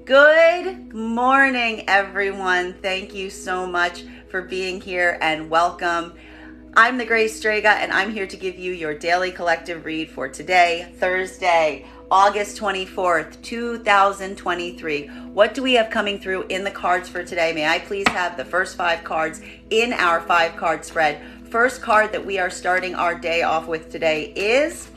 Good morning, everyone. Thank you so much for being here and welcome. I'm the Great Strega, and I'm here to give you your daily collective read for today, Thursday, August 24th, 2023. What do we have coming through in the cards for today? May I please have the first 5 cards in our 5-card spread? First card that we are starting our day off with today is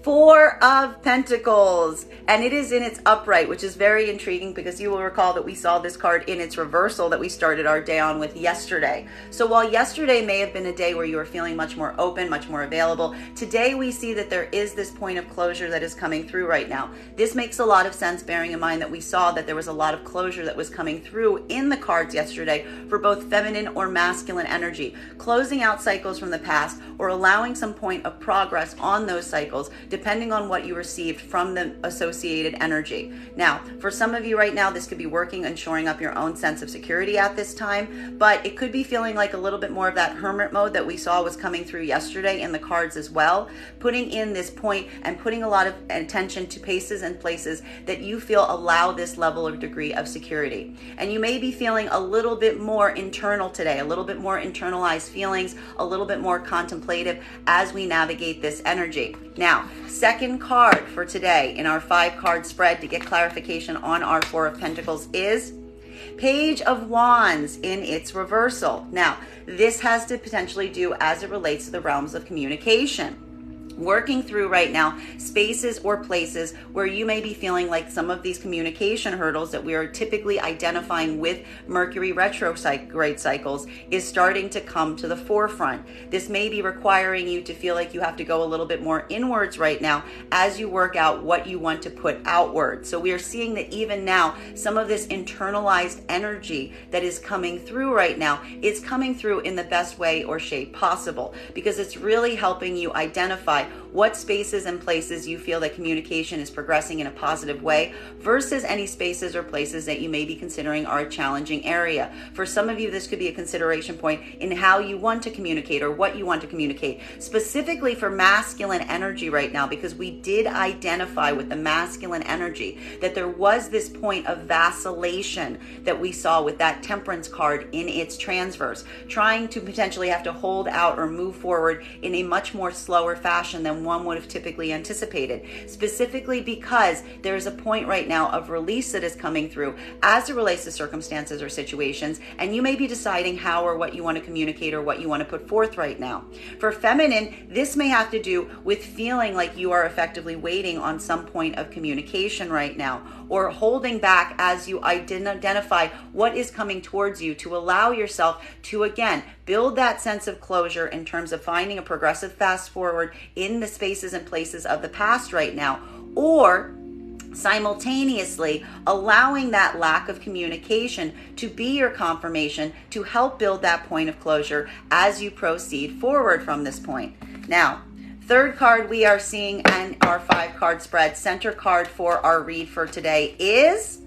4 of Pentacles, and it is in its upright, which is very intriguing because you will recall that we saw this card in its reversal that we started our day on with yesterday. So while yesterday may have been a day where you were feeling much more open, much more available, today we see that there is this point of closure that is coming through right now. This makes a lot of sense, bearing in mind that we saw that there was a lot of closure that was coming through in the cards yesterday for both feminine or masculine energy, closing out cycles from the past or allowing some point of progress on those cycles, depending on what you received from the associated energy. Now, for some of you right now, this could be working and shoring up your own sense of security at this time, but it could be feeling like a little bit more of that hermit mode that we saw was coming through yesterday in the cards as well, putting in this point and putting a lot of attention to paces and places that you feel allow this level of degree of security. And you may be feeling a little bit more internal today, a little bit more internalized feelings, a little bit more contemplative as we navigate this energy. Now, second card for today in our 5-card spread to get clarification on our 4 of Pentacles is Page of Wands in its reversal. Now, this has to potentially do as it relates to the realms of communication. Working through right now spaces or places where you may be feeling like some of these communication hurdles that we are typically identifying with Mercury retrograde cycles is starting to come to the forefront. This may be requiring you to feel like you have to go a little bit more inwards right now as you work out what you want to put outward. So we are seeing that even now, some of this internalized energy that is coming through right now is coming through in the best way or shape possible, because it's really helping you identify what spaces and places you feel that communication is progressing in a positive way versus any spaces or places that you may be considering are a challenging area. For some of you, this could be a consideration point in how you want to communicate or what you want to communicate, specifically for masculine energy right now, because we did identify with the masculine energy that there was this point of vacillation that we saw with that Temperance card in its transverse, trying to potentially have to hold out or move forward in a much more slower fashion than one would have typically anticipated, specifically because there's a point right now of release that is coming through as it relates to circumstances or situations, and you may be deciding how or what you want to communicate or what you want to put forth right now. For feminine, this may have to do with feeling like you are effectively waiting on some point of communication right now, or holding back as you identify what is coming towards you to allow yourself to, again, build that sense of closure in terms of finding a progressive fast forward in the spaces and places of the past right now, or simultaneously allowing that lack of communication to be your confirmation to help build that point of closure as you proceed forward from this point. Now, third card we are seeing in our 5-card spread, center card for our read for today is,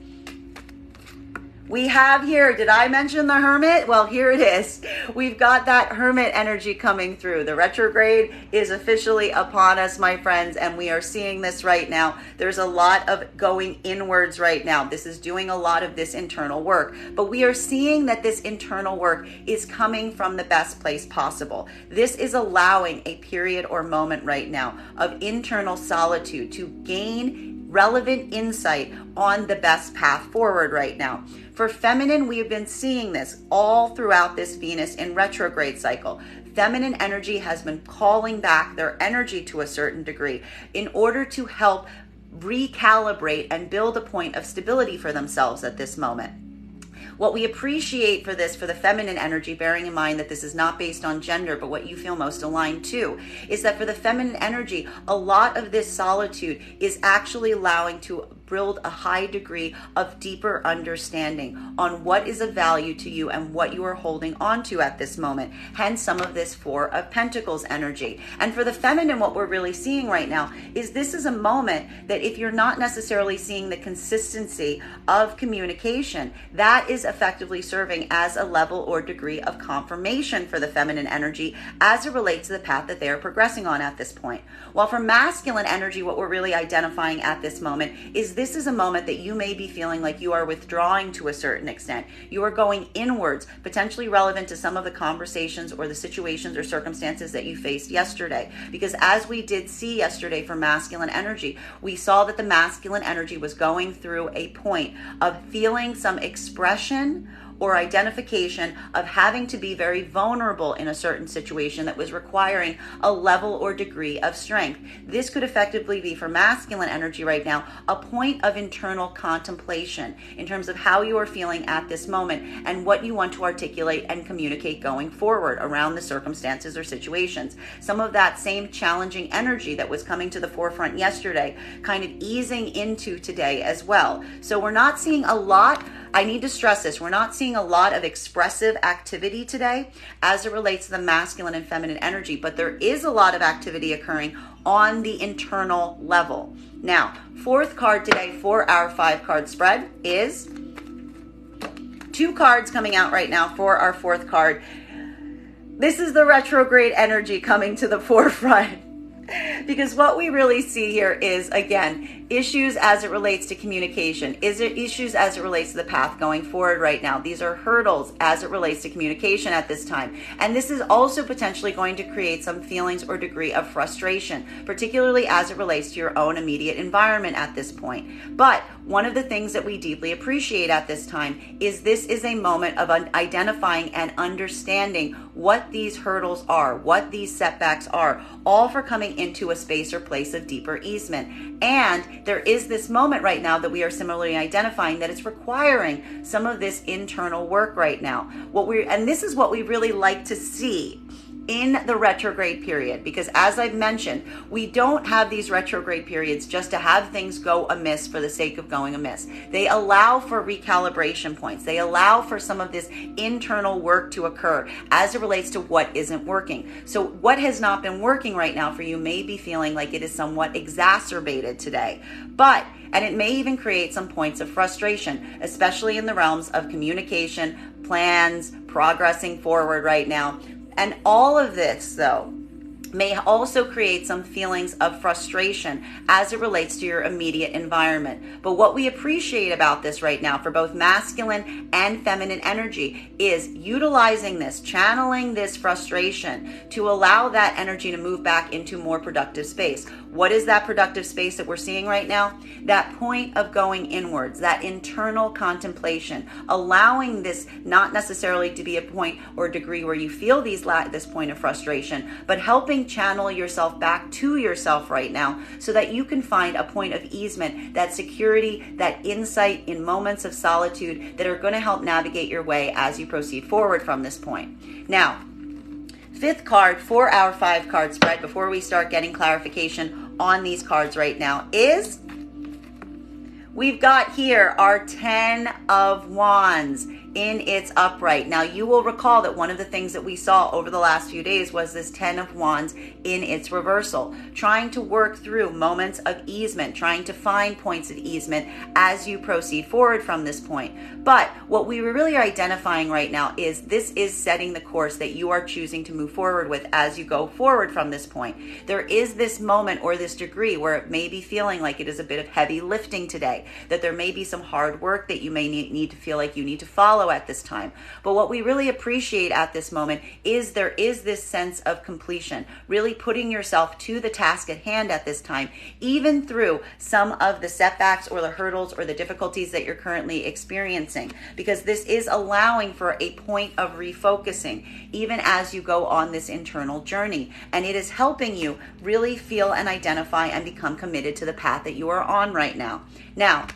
we have here, did I mention the Hermit? Well, here it is. We've got that Hermit energy coming through. The retrograde is officially upon us, my friends, and we are seeing this right now. There's a lot of going inwards right now. This is doing a lot of this internal work, but we are seeing that this internal work is coming from the best place possible. This is allowing a period or moment right now of internal solitude to gain relevant insight on the best path forward right now. For feminine, we have been seeing this all throughout this Venus in retrograde cycle. Feminine energy has been calling back their energy to a certain degree in order to help recalibrate and build a point of stability for themselves at this moment. What we appreciate for this, for the feminine energy, bearing in mind that this is not based on gender, but what you feel most aligned to, is that for the feminine energy, a lot of this solitude is actually allowing to build a high degree of deeper understanding on what is of value to you and what you are holding on to at this moment. Hence some of this 4 of Pentacles energy. And for the feminine, what we're really seeing right now is this is a moment that if you're not necessarily seeing the consistency of communication, that is effectively serving as a level or degree of confirmation for the feminine energy as it relates to the path that they are progressing on at this point. While for masculine energy, what we're really identifying at this moment is this is a moment that you may be feeling like you are withdrawing to a certain extent. You are going inwards, potentially relevant to some of the conversations or the situations or circumstances that you faced yesterday. Because as we did see yesterday for masculine energy, we saw that the masculine energy was going through a point of feeling some expression or identification of having to be very vulnerable in a certain situation that was requiring a level or degree of strength. This could effectively be, for masculine energy right now, a point of internal contemplation in terms of how you are feeling at this moment and what you want to articulate and communicate going forward around the circumstances or situations. Some of that same challenging energy that was coming to the forefront yesterday kind of easing into today as well. So we're not seeing a lot, I need to stress this, we're not seeing a lot of expressive activity today as it relates to the masculine and feminine energy, but there is a lot of activity occurring on the internal level. Now, fourth card today for our 5-card spread is 2 cards coming out right now for our fourth card. This is the retrograde energy coming to the forefront. Because what we really see here is, again, issues as it relates to communication. Is it issues as it relates to the path going forward right now? These are hurdles as it relates to communication at this time. And this is also potentially going to create some feelings or degree of frustration, particularly as it relates to your own immediate environment at this point. But one of the things that we deeply appreciate at this time is this is a moment of identifying and understanding what these hurdles are, what these setbacks are, all for coming into a space or place of deeper easement. And there is this moment right now that we are similarly identifying that it's requiring some of this internal work right now. And this is what we really like to see in the retrograde period, because as I've mentioned, we don't have these retrograde periods just to have things go amiss for the sake of going amiss. They allow for recalibration points. They allow for some of this internal work to occur as it relates to what isn't working. So what has not been working right now for you may be feeling like it is somewhat exacerbated today, and it may even create some points of frustration, especially in the realms of communication, plans, progressing forward right now. And all of this, though, may also create some feelings of frustration as it relates to your immediate environment. But what we appreciate about this right now for both masculine and feminine energy is utilizing this, channeling this frustration to allow that energy to move back into more productive space. What is that productive space that we're seeing right now? That point of going inwards, that internal contemplation, allowing this not necessarily to be a point or degree where you feel this point of frustration, but helping channel yourself back to yourself right now so that you can find a point of easement, that security, that insight in moments of solitude that are going to help navigate your way as you proceed forward from this point. Now, fifth card for our 5-card spread, before we start getting clarification on these cards right now, is we've got here our 10 of Wands in its upright. Now, you will recall that one of the things that we saw over the last few days was this 10 of Wands in its reversal, trying to work through moments of easement, trying to find points of easement as you proceed forward from this point. But what we really are identifying right now is this is setting the course that you are choosing to move forward with as you go forward from this point. There is this moment or this degree where it may be feeling like it is a bit of heavy lifting today, that there may be some hard work that you may need to feel like you need to follow at this time. But what we really appreciate at this moment is there is this sense of completion, really putting yourself to the task at hand at this time, even through some of the setbacks or the hurdles or the difficulties that you're currently experiencing, because this is allowing for a point of refocusing even as you go on this internal journey. And it is helping you really feel and identify and become committed to the path that you are on right now. Now,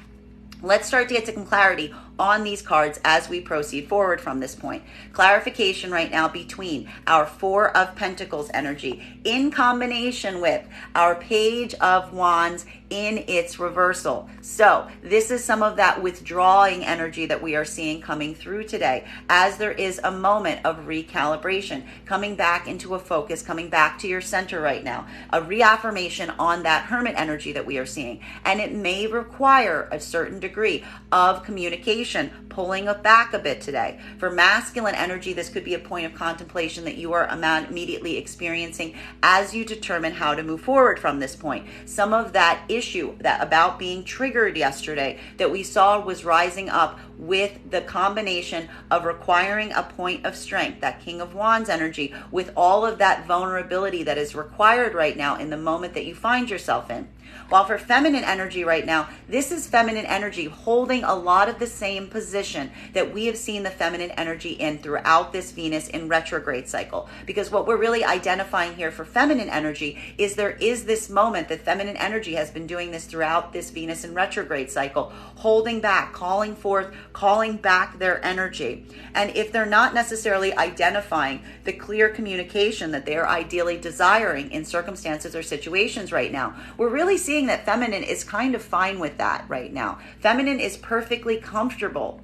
let's start to get some clarity on these cards as we proceed forward from this point. Clarification right now between our 4 of Pentacles energy in combination with our Page of Wands in its reversal. So this is some of that withdrawing energy that we are seeing coming through today, as there is a moment of recalibration, coming back into a focus, coming back to your center right now, a reaffirmation on that Hermit energy that we are seeing. And it may require a certain degree of communication contemplation, pulling it back a bit today. For masculine energy, this could be a point of contemplation that you are immediately experiencing as you determine how to move forward from this point. Some of that issue that about being triggered yesterday that we saw was rising up with the combination of requiring a point of strength, that King of Wands energy, with all of that vulnerability that is required right now in the moment that you find yourself in. While for feminine energy right now, this is feminine energy holding a lot of the same position that we have seen the feminine energy in throughout this Venus in retrograde cycle. Because what we're really identifying here for feminine energy is there is this moment that feminine energy has been doing this throughout this Venus in retrograde cycle, holding back, calling forth, calling back their energy. And if they're not necessarily identifying the clear communication that they're ideally desiring in circumstances or situations right now, we're really seeing that feminine is kind of fine with that right now. Feminine is perfectly comfortable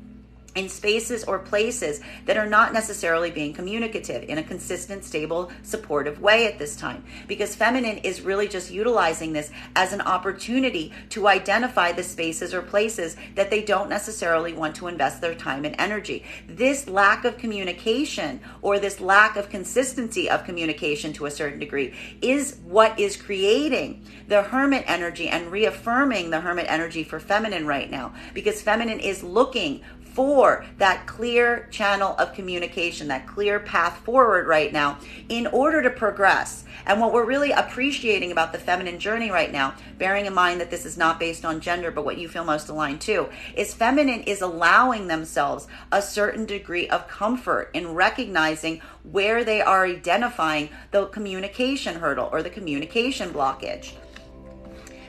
in spaces or places that are not necessarily being communicative in a consistent, stable, supportive way at this time. Because feminine is really just utilizing this as an opportunity to identify the spaces or places that they don't necessarily want to invest their time and energy. This lack of communication or this lack of consistency of communication to a certain degree is what is creating the hermit energy and reaffirming the hermit energy for feminine right now. Because feminine is looking for that clear channel of communication, that clear path forward right now in order to progress. And what we're really appreciating about the feminine journey right now, bearing in mind that this is not based on gender, but what you feel most aligned to, is feminine is allowing themselves a certain degree of comfort in recognizing where they are identifying the communication hurdle or the communication blockage.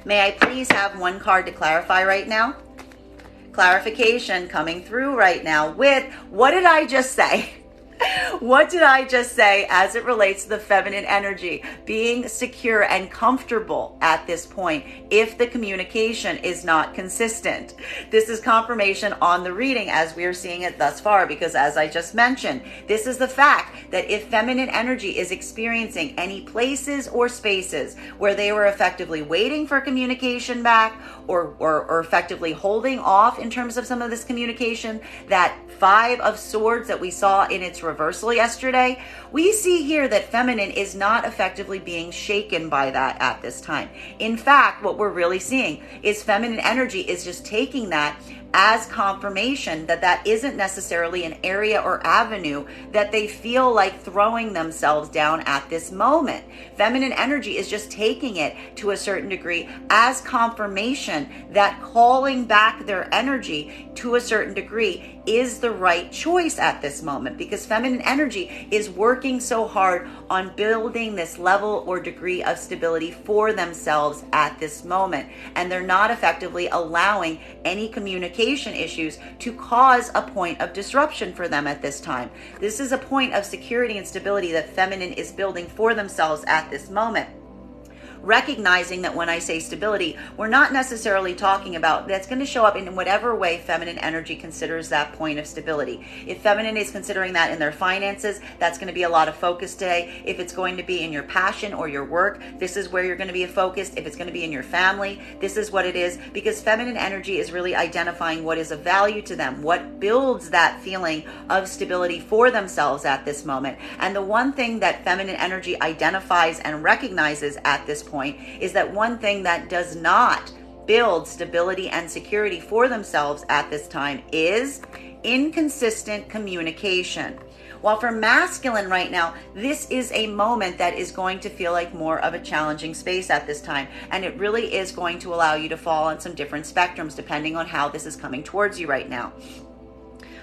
May I please have one card to clarify right now? Clarification coming through right now with, what did I just say? What did I just say as it relates to the feminine energy being secure and comfortable at this point if the communication is not consistent? This is confirmation on the reading as we are seeing it thus far, because as I just mentioned, this is the fact that if feminine energy is experiencing any places or spaces where they were effectively waiting for communication back or effectively holding off in terms of some of this communication, that Five of Swords that we saw in its reversal yesterday, we see here that feminine is not effectively being shaken by that at this time. In fact, what we're really seeing is feminine energy is just taking that as confirmation that that isn't necessarily an area or avenue that they feel like throwing themselves down at this moment. Feminine energy is just taking it to a certain degree as confirmation that calling back their energy to a certain degree is the right choice at this moment, because feminine energy is working so hard on building this level or degree of stability for themselves at this moment, and they're not effectively allowing any communication issues to cause a point of disruption for them at this time. This is a point of security and stability that feminine is building for themselves at this moment. Recognizing that when I say stability, we're not necessarily talking about that's going to show up in whatever way feminine energy considers that point of stability. If feminine is considering that in their finances, that's going to be a lot of focus today. If it's going to be in your passion or your work, this is where you're going to be focused. If it's going to be in your family, this is what it is, because feminine energy is really identifying what is of value to them, what builds that feeling of stability for themselves at this moment. And the one thing that feminine energy identifies and recognizes at this point is that one thing that does not build stability and security for themselves at this time is inconsistent communication. While for masculine right now, this is a moment that is going to feel like more of a challenging space at this time. And it really is going to allow you to fall on some different spectrums depending on how this is coming towards you right now.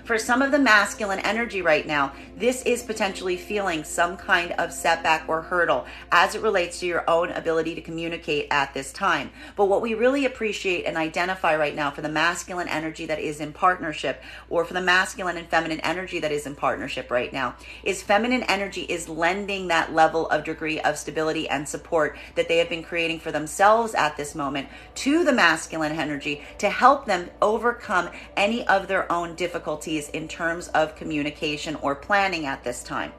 For some of the masculine energy right now, this is potentially feeling some kind of setback or hurdle as it relates to your own ability to communicate at this time. But what we really appreciate and identify right now for the masculine energy that is in partnership, or for the masculine and feminine energy that is in partnership right now, is feminine energy is lending that level of degree of stability and support that they have been creating for themselves at this moment to the masculine energy to help them overcome any of their own difficulties in terms of communication or planning at this time.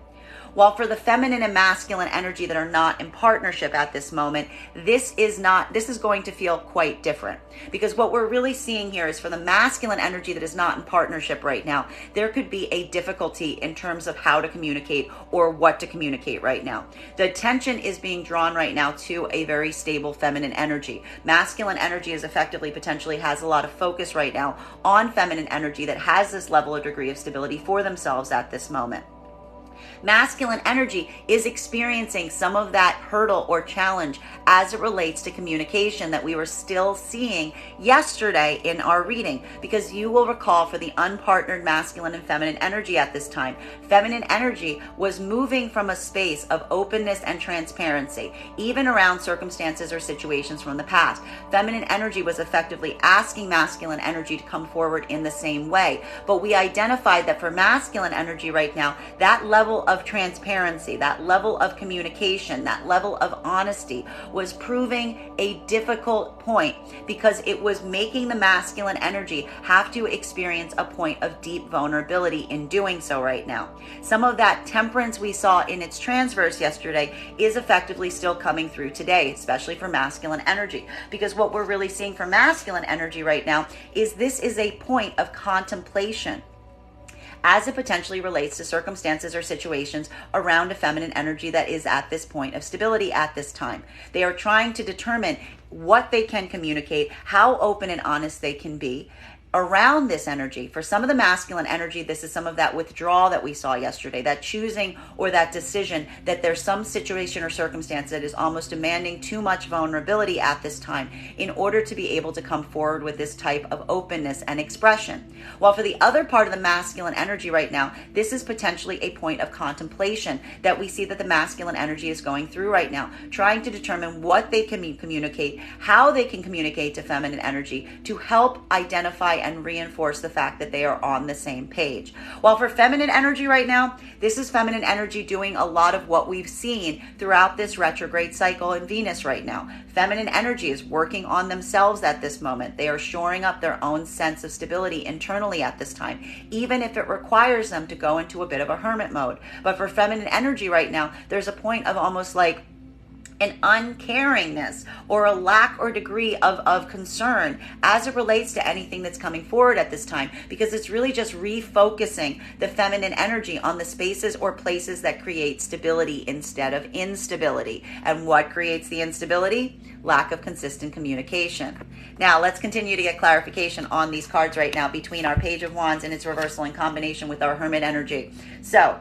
While for the feminine and masculine energy that are not in partnership at this moment, this is going to feel quite different, because what we're really seeing here is for the masculine energy that is not in partnership right now, there could be a difficulty in terms of how to communicate or what to communicate right now. The attention is being drawn right now to a very stable feminine energy. Masculine energy is effectively potentially has a lot of focus right now on feminine energy that has this level or degree of stability for themselves at this moment. Masculine energy is experiencing some of that hurdle or challenge as it relates to communication that we were still seeing yesterday in our reading, because you will recall for the unpartnered masculine and feminine energy at this time, feminine energy was moving from a space of openness and transparency, even around circumstances or situations from the past. Feminine energy was effectively asking masculine energy to come forward in the same way. But we identified that for masculine energy right now, that level of transparency, that level of communication, that level of honesty was proving a difficult point, because it was making the masculine energy have to experience a point of deep vulnerability in doing so right now. Some of that temperance we saw in its transverse yesterday is effectively still coming through today, especially for masculine energy, because what we're really seeing for masculine energy right now is this is a point of contemplation as it potentially relates to circumstances or situations around a feminine energy that is at this point of stability at this time. They are trying to determine what they can communicate, how open and honest they can be around this energy. For some of the masculine energy, this is some of that withdrawal that we saw yesterday, that choosing or that decision that there's some situation or circumstance that is almost demanding too much vulnerability at this time in order to be able to come forward with this type of openness and expression. While for the other part of the masculine energy right now, this is potentially a point of contemplation that we see that the masculine energy is going through right now, trying to determine what they can communicate, how they can communicate to feminine energy to help identify and reinforce the fact that they are on the same page. While for feminine energy right now, this is feminine energy doing a lot of what we've seen throughout this retrograde cycle in Venus right now. Feminine energy is working on themselves at this moment. They are shoring up their own sense of stability internally at this time, even if it requires them to go into a bit of a hermit mode. But for feminine energy right now, there's a point of almost like an uncaringness or a lack or degree of concern as it relates to anything that's coming forward at this time, because it's really just refocusing the feminine energy on the spaces or places that create stability instead of instability. And what creates the instability? Lack of consistent communication. Now let's continue to get clarification on these cards right now between our Page of Wands and its reversal in combination with our Hermit energy. So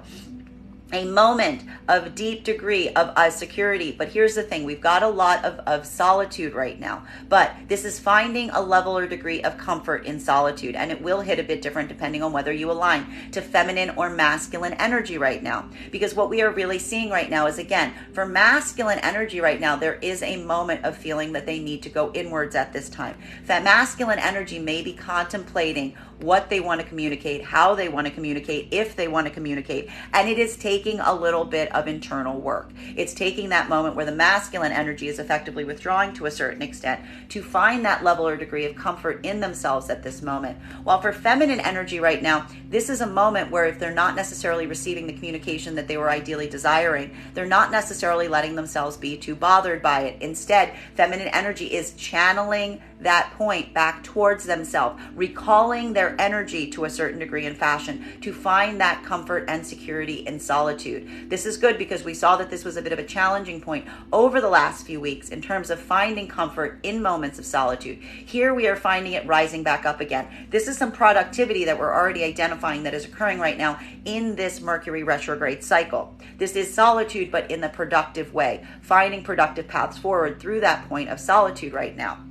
a moment of deep degree of security. But here's the thing, we've got a lot of solitude right now, but this is finding a level or degree of comfort in solitude, and it will hit a bit different depending on whether you align to feminine or masculine energy right now. Because what we are really seeing right now is, again, for masculine energy right now, there is a moment of feeling that they need to go inwards at this time. That masculine energy may be contemplating what they want to communicate, how they want to communicate, if they want to communicate. And it is taking a little bit of internal work. It's taking that moment where the masculine energy is effectively withdrawing to a certain extent to find that level or degree of comfort in themselves at this moment. While for feminine energy right now, this is a moment where if they're not necessarily receiving the communication that they were ideally desiring, they're not necessarily letting themselves be too bothered by it. Instead, feminine energy is channeling that point back towards themselves, recalling their energy to a certain degree and fashion to find that comfort and security in solitude. This is good because we saw that this was a bit of a challenging point over the last few weeks in terms of finding comfort in moments of solitude. Here we are finding it rising back up again. This is some productivity that we're already identifying that is occurring right now in this Mercury retrograde cycle. This is solitude, but in the productive way, finding productive paths forward through that point of solitude right now.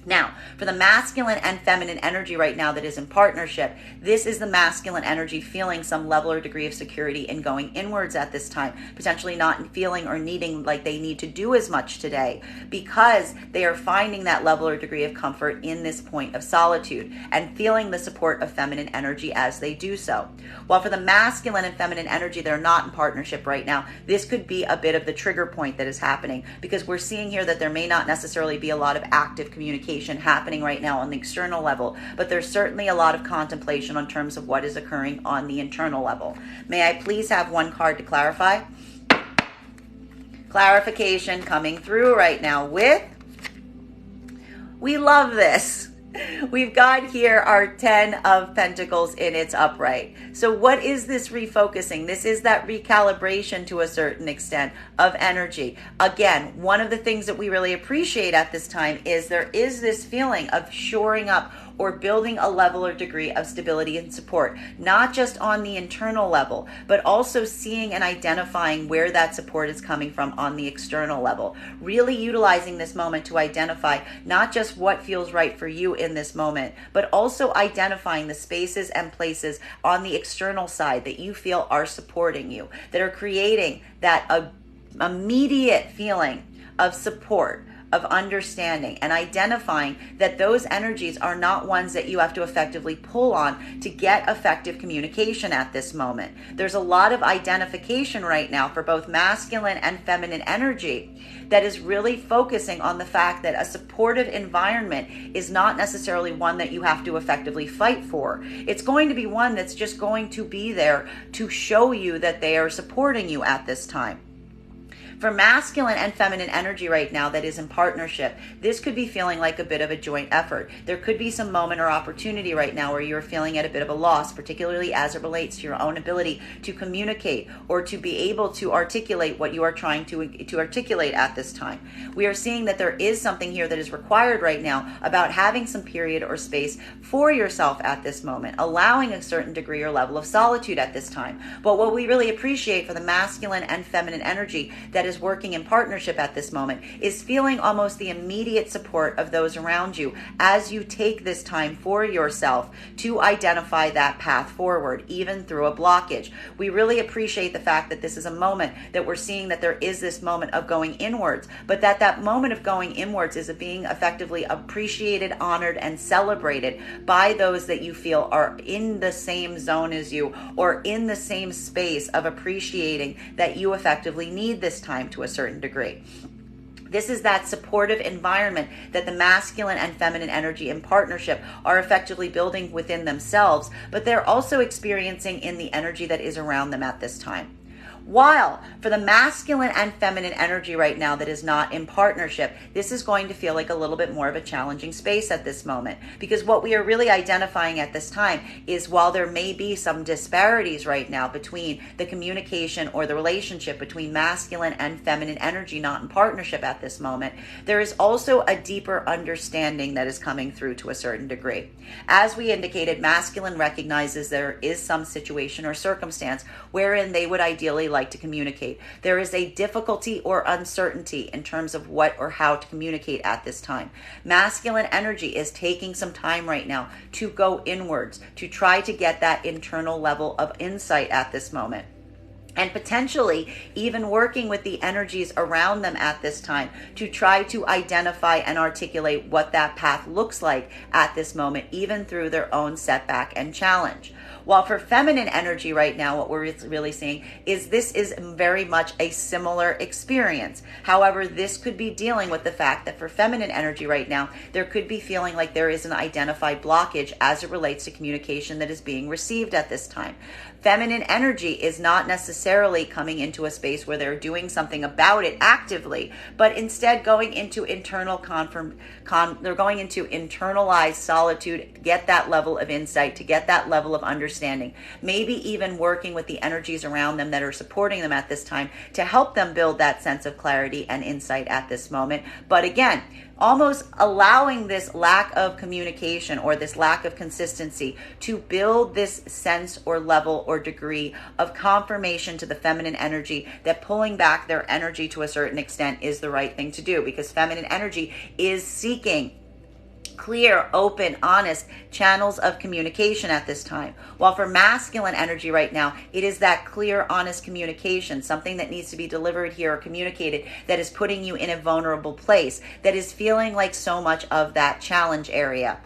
Now, for the masculine and feminine energy right now that is in partnership, this is the masculine energy feeling some level or degree of security in going inwards at this time, potentially not feeling or needing like they need to do as much today because they are finding that level or degree of comfort in this point of solitude and feeling the support of feminine energy as they do so. While for the masculine and feminine energy that are not in partnership right now, this could be a bit of the trigger point that is happening because we're seeing here that there may not necessarily be a lot of active communication communication happening right now on the external level, but there's certainly a lot of contemplation on terms of what is occurring on the internal level. May I please have one card to clarify? Clarification coming through right now with, we love this. We've got here our 10 of Pentacles in its upright. So what is this refocusing? This is that recalibration to a certain extent of energy. Again, one of the things that we really appreciate at this time is there is this feeling of shoring up or building a level or degree of stability and support, not just on the internal level, but also seeing and identifying where that support is coming from on the external level. Really utilizing this moment to identify not just what feels right for you in this moment, but also identifying the spaces and places on the external side that you feel are supporting you, that are creating that immediate feeling of support, of understanding, and identifying that those energies are not ones that you have to effectively pull on to get effective communication at this moment. There's a lot of identification right now for both masculine and feminine energy that is really focusing on the fact that a supportive environment is not necessarily one that you have to effectively fight for. It's going to be one that's just going to be there to show you that they are supporting you at this time. For masculine and feminine energy right now that is in partnership, this could be feeling like a bit of a joint effort. There could be some moment or opportunity right now where you're feeling at a bit of a loss, particularly as it relates to your own ability to communicate or to be able to articulate what you are trying to articulate at this time. We are seeing that there is something here that is required right now about having some period or space for yourself at this moment, allowing a certain degree or level of solitude at this time. But what we really appreciate for the masculine and feminine energy that is working in partnership at this moment is feeling almost the immediate support of those around you as you take this time for yourself to identify that path forward, even through a blockage. We really appreciate the fact that this is a moment that we're seeing that there is this moment of going inwards, but that moment of going inwards is being effectively appreciated, honored, and celebrated by those that you feel are in the same zone as you or in the same space of appreciating that you effectively need this time to a certain degree. This is that supportive environment that the masculine and feminine energy in partnership are effectively building within themselves, but they're also experiencing in the energy that is around them at this time. While for the masculine and feminine energy right now that is not in partnership, this is going to feel like a little bit more of a challenging space at this moment, because what we are really identifying at this time is while there may be some disparities right now between the communication or the relationship between masculine and feminine energy not in partnership at this moment, there is also a deeper understanding that is coming through to a certain degree. As we indicated, masculine recognizes there is some situation or circumstance wherein they would ideally like to communicate. There is a difficulty or uncertainty in terms of what or how to communicate at this time. Masculine energy is taking some time right now to go inwards, to try to get that internal level of insight at this moment. And potentially even working with the energies around them at this time to try to identify and articulate what that path looks like at this moment, even through their own setback and challenge. While for feminine energy right now, what we're really seeing is this is very much a similar experience. However, this could be dealing with the fact that for feminine energy right now, there could be feeling like there is an identified blockage as it relates to communication that is being received at this time. Feminine energy is not necessarily coming into a space where they're doing something about it actively, but instead going into they're going into internalized solitude, get that level of insight, to get that level of understanding, maybe even working with the energies around them that are supporting them at this time to help them build that sense of clarity and insight at this moment. But again, almost allowing this lack of communication or this lack of consistency to build this sense or level or degree of confirmation to the feminine energy that pulling back their energy to a certain extent is the right thing to do, because feminine energy is seeking clear, open, honest channels of communication at this time. While for masculine energy right now, it is that clear, honest communication, something that needs to be delivered here or communicated that is putting you in a vulnerable place, that is feeling like so much of that challenge area.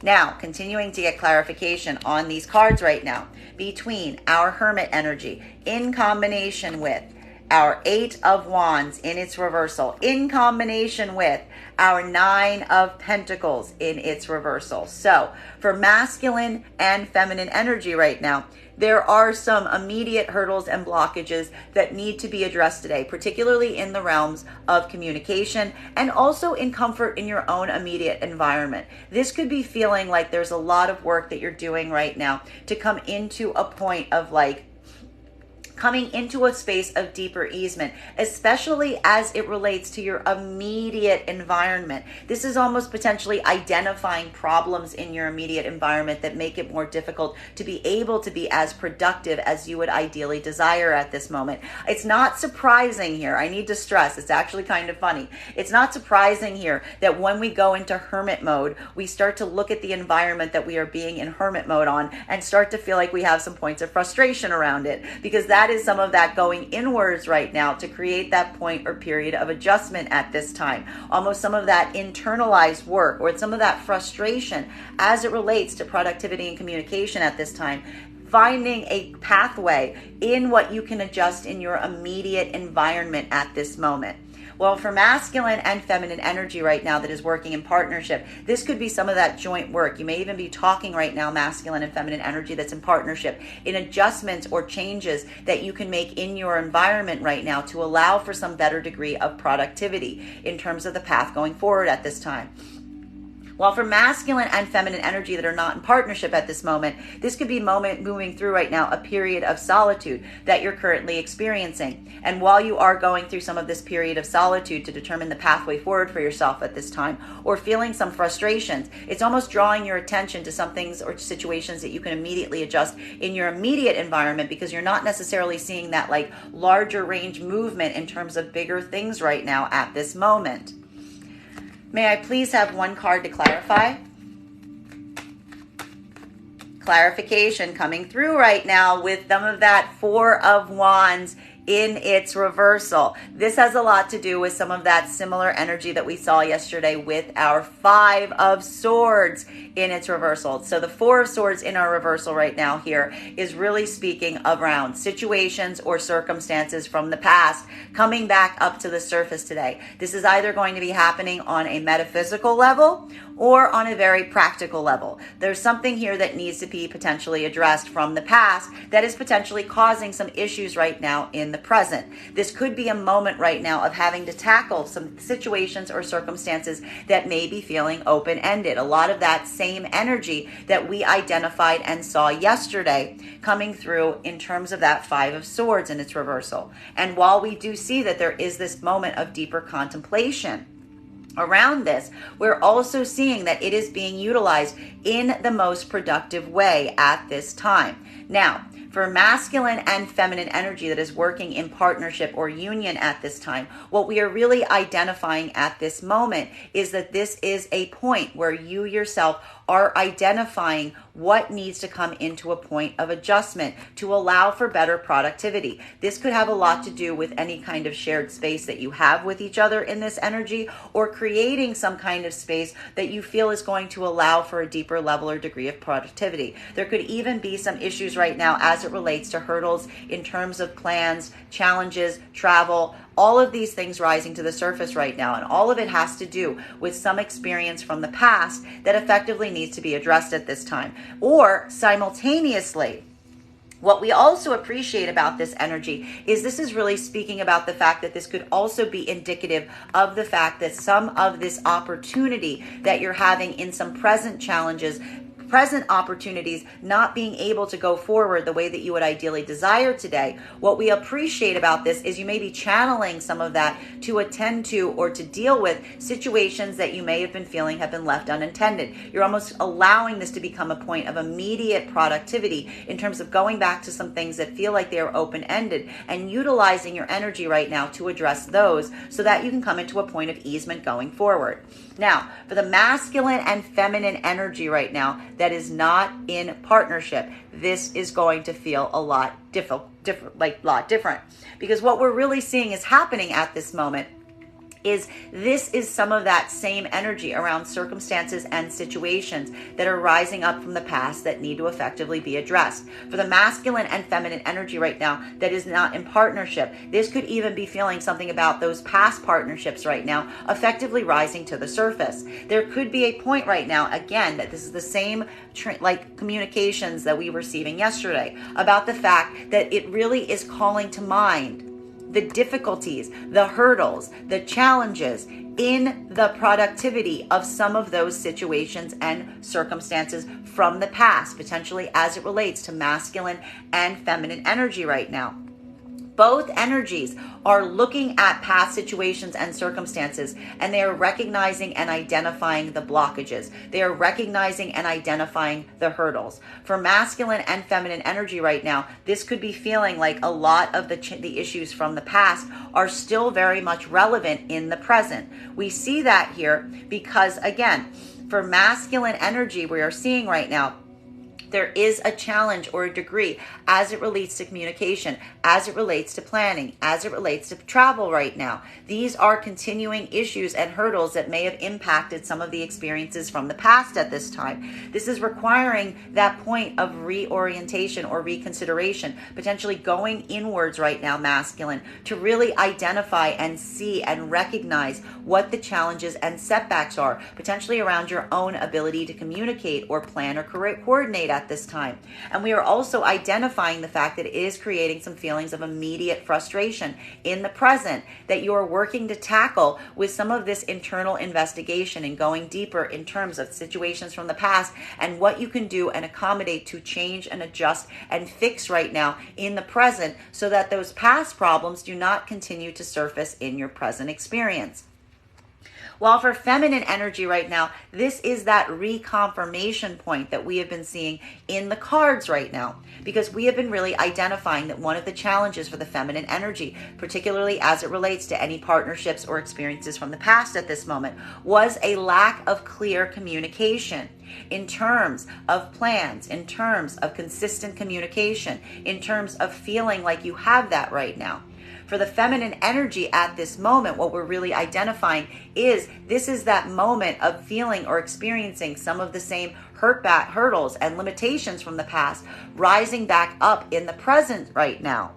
Now, continuing to get clarification on these cards right now, between our Hermit energy in combination with our 8 of Wands in its reversal, in combination with our 9 of Pentacles in its reversal. So for masculine and feminine energy right now, there are some immediate hurdles and blockages that need to be addressed today, particularly in the realms of communication and also in comfort in your own immediate environment. This could be feeling like there's a lot of work that you're doing right now to come into a point of coming into a space of deeper easement, especially as it relates to your immediate environment. This is almost potentially identifying problems in your immediate environment that make it more difficult to be able to be as productive as you would ideally desire at this moment. It's not surprising here. I need to stress, it's actually kind of funny. It's not surprising here that when we go into hermit mode, we start to look at the environment that we are being in hermit mode on and start to feel like we have some points of frustration around it, because that is some of that going inwards right now to create that point or period of adjustment at this time. Almost some of that internalized work or some of that frustration as it relates to productivity and communication at this time. Finding a pathway in what you can adjust in your immediate environment at this moment. Well, for masculine and feminine energy right now that is working in partnership, this could be some of that joint work. You may even be talking right now, masculine and feminine energy that's in partnership, in adjustments or changes that you can make in your environment right now to allow for some better degree of productivity in terms of the path going forward at this time. While for masculine and feminine energy that are not in partnership at this moment, this could be moving through right now a period of solitude that you're currently experiencing. And while you are going through some of this period of solitude to determine the pathway forward for yourself at this time, or feeling some frustrations, it's almost drawing your attention to some things or situations that you can immediately adjust in your immediate environment, because you're not necessarily seeing that larger range movement in terms of bigger things right now at this moment. May I please have one card to clarify? Clarification coming through right now with some of that 4 of Wands in its reversal. This has a lot to do with some of that similar energy that we saw yesterday with our 5 of Swords in its reversal. So the 4 of Swords in our reversal right now here is really speaking around situations or circumstances from the past coming back up to the surface today. This is either going to be happening on a metaphysical level or on a very practical level. There's something here that needs to be potentially addressed from the past that is potentially causing some issues right now in the present. This could be a moment right now of having to tackle some situations or circumstances that may be feeling open-ended. A lot of that same energy that we identified and saw yesterday coming through in terms of that 5 of Swords in its reversal. And while we do see that there is this moment of deeper contemplation around this, we're also seeing that it is being utilized in the most productive way at this time. Now, for masculine and feminine energy that is working in partnership or union at this time, what we are really identifying at this moment is that this is a point where you yourself are identifying what needs to come into a point of adjustment to allow for better productivity. This could have a lot to do with any kind of shared space that you have with each other in this energy, or creating some kind of space that you feel is going to allow for a deeper level or degree of productivity. There could even be some issues right now as it relates to hurdles in terms of plans, challenges, travel, all of these things rising to the surface right now. And all of it has to do with some experience from the past that effectively needs to be addressed at this time. Or simultaneously, what we also appreciate about this energy is this is really speaking about the fact that this could also be indicative of the fact that some of this opportunity that you're having in some present challenges, present opportunities not being able to go forward the way that you would ideally desire today. What we appreciate about this is you may be channeling some of that to attend to or to deal with situations that you may have been feeling have been left unintended. You're almost allowing this to become a point of immediate productivity in terms of going back to some things that feel like they are open-ended and utilizing your energy right now to address those so that you can come into a point of easement going forward. Now, for the masculine and feminine energy right now that is not in partnership, this is going to feel a lot different, because what we're really seeing is happening at this moment this is some of that same energy around circumstances and situations that are rising up from the past that need to effectively be addressed. For the masculine and feminine energy right now that is not in partnership, this could even be feeling something about those past partnerships right now effectively rising to the surface. There could be a point right now, again, that this is the same like communications that we were receiving yesterday about the fact that it really is calling to mind the difficulties, the hurdles, the challenges in the productivity of some of those situations and circumstances from the past, potentially as it relates to masculine and feminine energy right now. Both energies are looking at past situations and circumstances, and they are recognizing and identifying the blockages. They are recognizing and identifying the hurdles. For masculine and feminine energy right now, this could be feeling like a lot of the issues from the past are still very much relevant in the present. We see that here because, again, for masculine energy, we are seeing right now, there is a challenge or a degree as it relates to communication, as it relates to planning, as it relates to travel right now. These are continuing issues and hurdles that may have impacted some of the experiences from the past at this time. This is requiring that point of reorientation or reconsideration, potentially going inwards right now, masculine, to really identify and see and recognize what the challenges and setbacks are, potentially around your own ability to communicate or plan or coordinate at this time. And we are also identifying the fact that it is creating some feelings of immediate frustration in the present that you are working to tackle with some of this internal investigation and going deeper in terms of situations from the past and what you can do and accommodate to change and adjust and fix right now in the present so that those past problems do not continue to surface in your present experience. While for feminine energy right now, this is that reconfirmation point that we have been seeing in the cards right now, because we have been really identifying that one of the challenges for the feminine energy, particularly as it relates to any partnerships or experiences from the past at this moment, was a lack of clear communication in terms of plans, in terms of consistent communication, in terms of feeling like you have that right now. For the feminine energy at this moment, what we're really identifying is this is that moment of feeling or experiencing some of the same hurdles and limitations from the past rising back up in the present right now.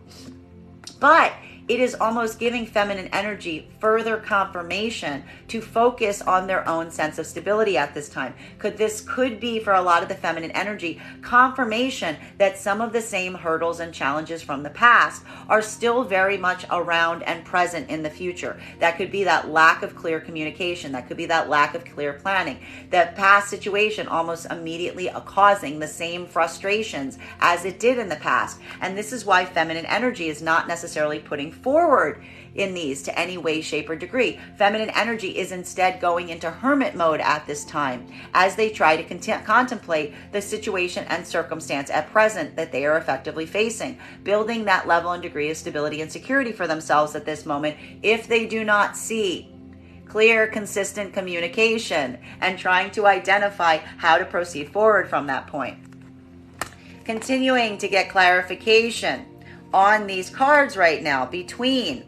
But it is almost giving feminine energy further confirmation to focus on their own sense of stability at this time. This could be for a lot of the feminine energy confirmation that some of the same hurdles and challenges from the past are still very much around and present in the future. That could be that lack of clear communication. That could be that lack of clear planning. That past situation almost immediately causing the same frustrations as it did in the past. And this is why feminine energy is not necessarily putting forward in these to any way, shape, or degree. Feminine energy is instead going into hermit mode at this time as they try to contemplate the situation and circumstance at present that they are effectively facing, building that level and degree of stability and security for themselves at this moment if they do not see clear, consistent communication and trying to identify how to proceed forward from that point. Continuing to get clarification on these cards right now between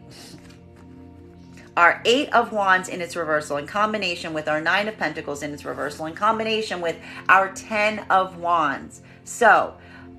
our Eight of Wands in its reversal in combination with our Nine of Pentacles in its reversal in combination with our 10 of Wands. So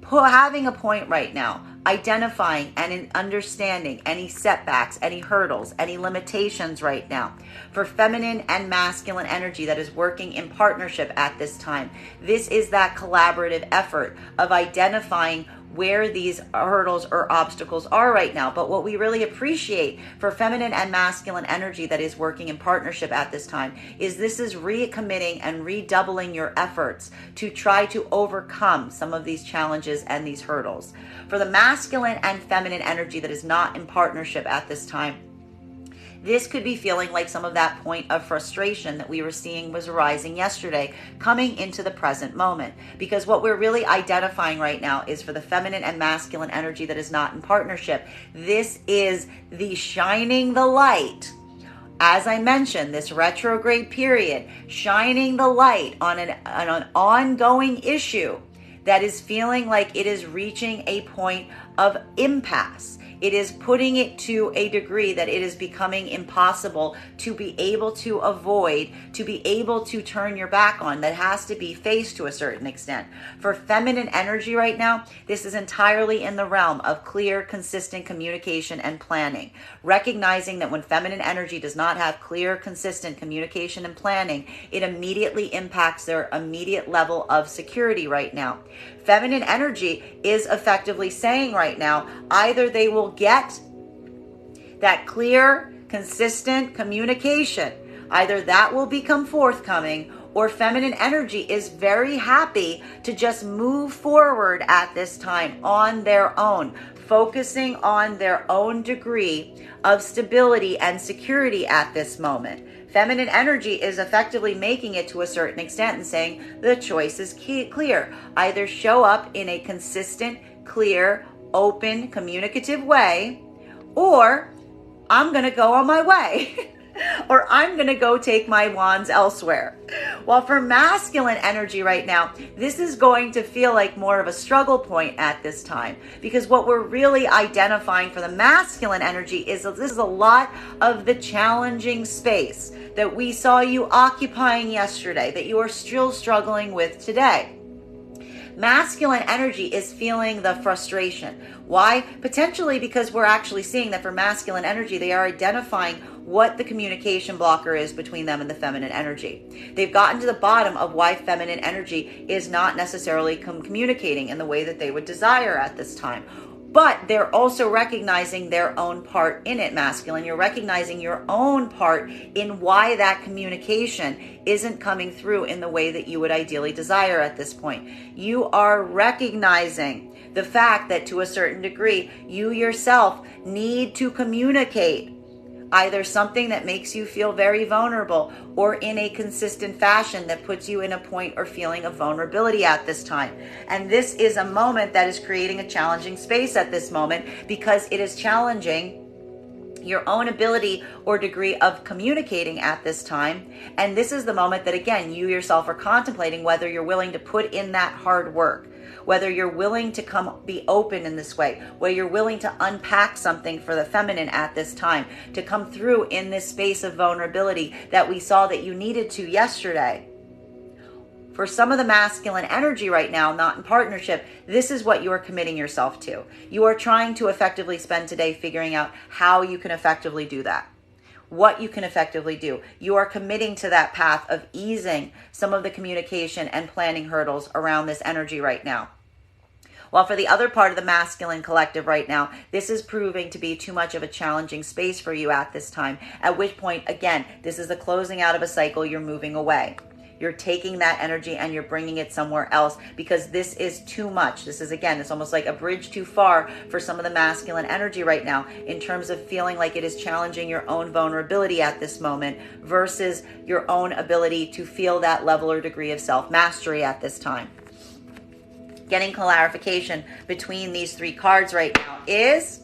having a point right now, identifying and understanding any setbacks, any hurdles, any limitations right now. For feminine and masculine energy that is working in partnership at this time, this is that collaborative effort of identifying where these hurdles or obstacles are right now. But what we really appreciate for feminine and masculine energy that is working in partnership at this time is this is recommitting and redoubling your efforts to try to overcome some of these challenges and these hurdles. For the masculine and feminine energy that is not in partnership at this time, this could be feeling like some of that point of frustration that we were seeing was arising yesterday, coming into the present moment. Because what we're really identifying right now is for the feminine and masculine energy that is not in partnership, this is the shining the light. As I mentioned, this retrograde period, shining the light on an ongoing issue that is feeling like it is reaching a point of impasse. It is putting it to a degree that it is becoming impossible to be able to avoid, to be able to turn your back on, that has to be faced to a certain extent. For feminine energy right now, this is entirely in the realm of clear, consistent communication and planning. Recognizing that when feminine energy does not have clear, consistent communication and planning, it immediately impacts their immediate level of security right now. Feminine energy is effectively saying right now, either they will get that clear, consistent communication, either that will become forthcoming, or feminine energy is very happy to just move forward at this time on their own, focusing on their own degree of stability and security at this moment. Feminine energy is effectively making it to a certain extent and saying the choice is clear. Either show up in a consistent, clear, open, communicative way, or I'm going to go on my way. Or I'm going to go take my wands elsewhere. While for masculine energy right now, this is going to feel like more of a struggle point at this time, because what we're really identifying for the masculine energy is this is a lot of the challenging space that we saw you occupying yesterday, that you are still struggling with today. Masculine energy is feeling the frustration. Why? Potentially because we're actually seeing that for masculine energy, they are identifying what the communication blocker is between them and the feminine energy. They've gotten to the bottom of why feminine energy is not necessarily communicating in the way that they would desire at this time. But they're also recognizing their own part in it, masculine. You're recognizing your own part in why that communication isn't coming through in the way that you would ideally desire at this point. You are recognizing the fact that to a certain degree, you yourself need to communicate either something that makes you feel very vulnerable or in a consistent fashion that puts you in a point or feeling of vulnerability at this time. And this is a moment that is creating a challenging space at this moment, because it is challenging your own ability or degree of communicating at this time. And this is the moment that, again, you yourself are contemplating whether you're willing to put in that hard work, whether you're willing to be open in this way, whether you're willing to unpack something for the feminine at this time, to come through in this space of vulnerability that we saw that you needed to yesterday. For some of the masculine energy right now, not in partnership, this is what you are committing yourself to. You are trying to effectively spend today figuring out how you can effectively do that, what you can effectively do. You are committing to that path of easing some of the communication and planning hurdles around this energy right now. While for the other part of the masculine collective right now, this is proving to be too much of a challenging space for you at this time, at which point, again, this is the closing out of a cycle. You're moving away. You're taking that energy and you're bringing it somewhere else, because this is too much. This is, again, it's almost like a bridge too far for some of the masculine energy right now in terms of feeling like it is challenging your own vulnerability at this moment versus your own ability to feel that level or degree of self-mastery at this time. Getting clarification between these three cards right now is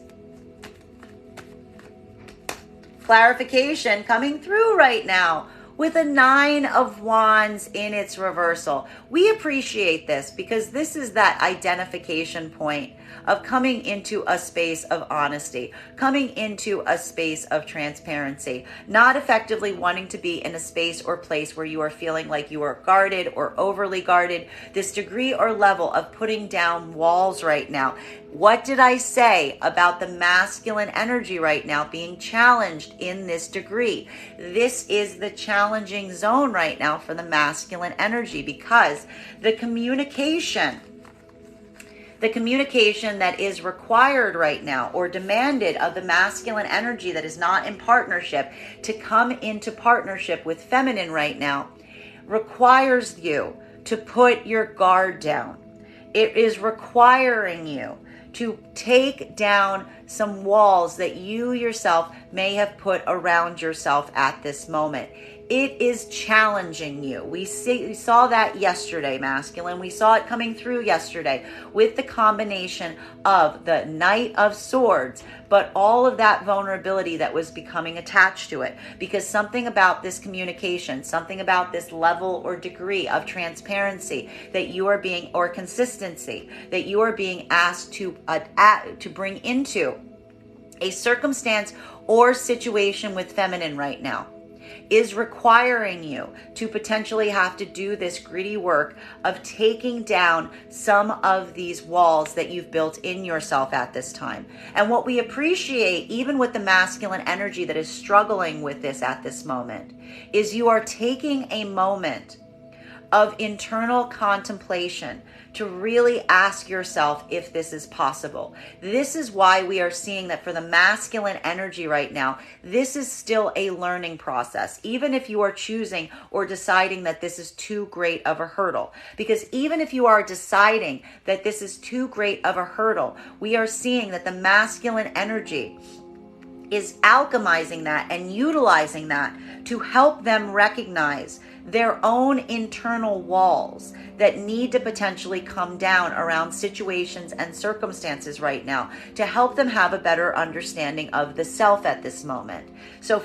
clarification coming through right now with a 9 of Wands in its reversal. We appreciate this because this is that identification point of coming into a space of honesty, coming into a space of transparency, not effectively wanting to be in a space or place where you are feeling like you are guarded or overly guarded. This degree or level of putting down walls right now. What did I say about the masculine energy right now being challenged in this degree? This is the challenging zone right now for the masculine energy, because the communication that is required right now or demanded of the masculine energy that is not in partnership to come into partnership with feminine right now requires you to put your guard down. It is requiring you to take down some walls that you yourself may have put around yourself at this moment. It is challenging you. We saw that yesterday, masculine. We saw it coming through yesterday with the combination of the Knight of Swords, but all of that vulnerability that was becoming attached to it. Because something about this communication, something about this level or degree of transparency that you are being, or consistency, that you are being asked to bring into A circumstance or situation with feminine right now is requiring you to potentially have to do this gritty work of taking down some of these walls that you've built in yourself at this time. And what we appreciate, even with the masculine energy that is struggling with this at this moment, is you are taking a moment of internal contemplation to really ask yourself if this is possible. This is why we are seeing that for the masculine energy right now, this is still a learning process, even if you are choosing or deciding that this is too great of a hurdle. Because even if you are deciding that this is too great of a hurdle, we are seeing that the masculine energy is alchemizing that and utilizing that to help them recognize their own internal walls that need to potentially come down around situations and circumstances right now to help them have a better understanding of the self at this moment. So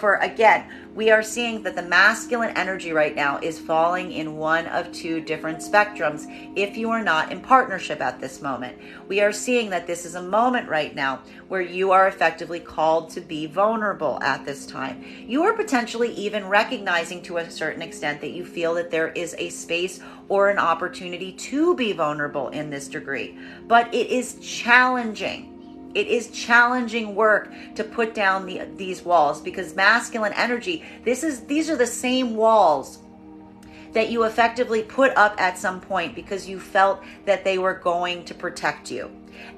we are seeing that the masculine energy right now is falling in one of two different spectrums if you are not in partnership at this moment. We are seeing that this is a moment right now where you are effectively called to be vulnerable at this time. You are potentially even recognizing to a certain extent that you feel that there is a space or an opportunity to be vulnerable in this degree. But it is challenging. It is challenging work to put down these walls, because masculine energy, these are the same walls that you effectively put up at some point because you felt that they were going to protect you.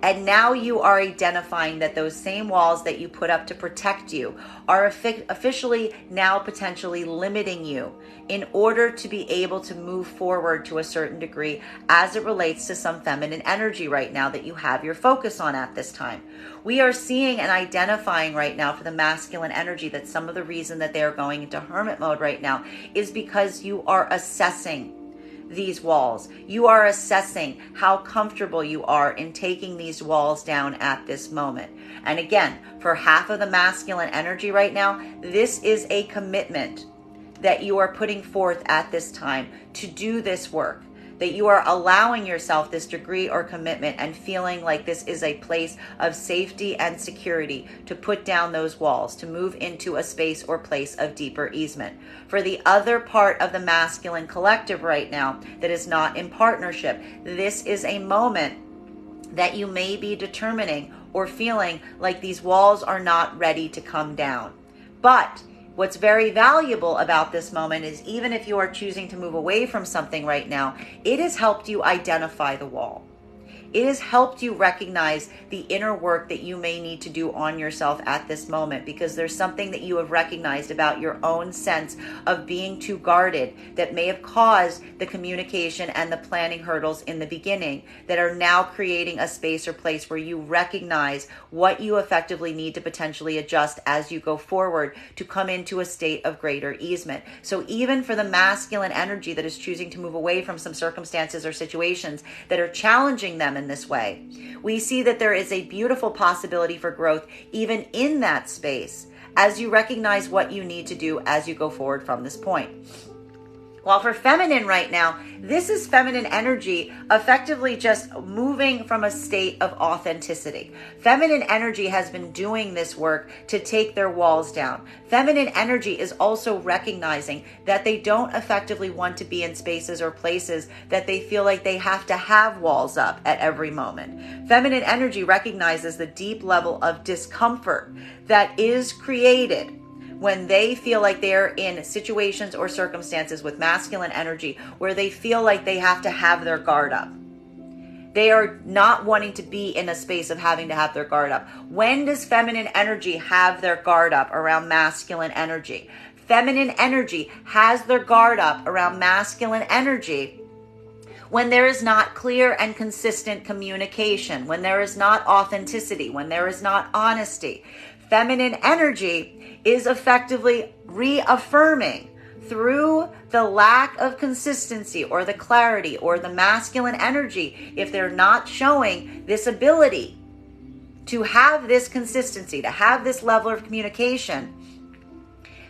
And now you are identifying that those same walls that you put up to protect you are officially now potentially limiting you in order to be able to move forward to a certain degree as it relates to some feminine energy right now that you have your focus on at this time. We are seeing and identifying right now for the masculine energy that some of the reason that they are going into hermit mode right now is because you are assessing these walls. You are assessing how comfortable you are in taking these walls down at this moment. And again, for half of the masculine energy right now, this is a commitment that you are putting forth at this time to do this work, that you are allowing yourself this degree or commitment and feeling like this is a place of safety and security to put down those walls, to move into a space or place of deeper easement. For the other part of the masculine collective right now that is not in partnership, this is a moment that you may be determining or feeling like these walls are not ready to come down. But what's very valuable about this moment is even if you are choosing to move away from something right now, it has helped you identify the wall. It has helped you recognize the inner work that you may need to do on yourself at this moment, because there's something that you have recognized about your own sense of being too guarded that may have caused the communication and the planning hurdles in the beginning that are now creating a space or place where you recognize what you effectively need to potentially adjust as you go forward to come into a state of greater easement. So even for the masculine energy that is choosing to move away from some circumstances or situations that are challenging them in this way, we see that there is a beautiful possibility for growth even in that space as you recognize what you need to do as you go forward from this point. While for feminine right now, this is feminine energy effectively just moving from a state of authenticity. Feminine energy has been doing this work to take their walls down. Feminine energy is also recognizing that they don't effectively want to be in spaces or places that they feel like they have to have walls up at every moment. Feminine energy recognizes the deep level of discomfort that is created when they feel like they're in situations or circumstances with masculine energy where they feel like they have to have their guard up. They are not wanting to be in a space of having to have their guard up. When does feminine energy have their guard up around masculine energy? Feminine energy has their guard up around masculine energy when there is not clear and consistent communication, when there is not authenticity, when there is not honesty. Feminine energy is effectively reaffirming through the lack of consistency or the clarity or the masculine energy. If they're not showing this ability to have this consistency, to have this level of communication,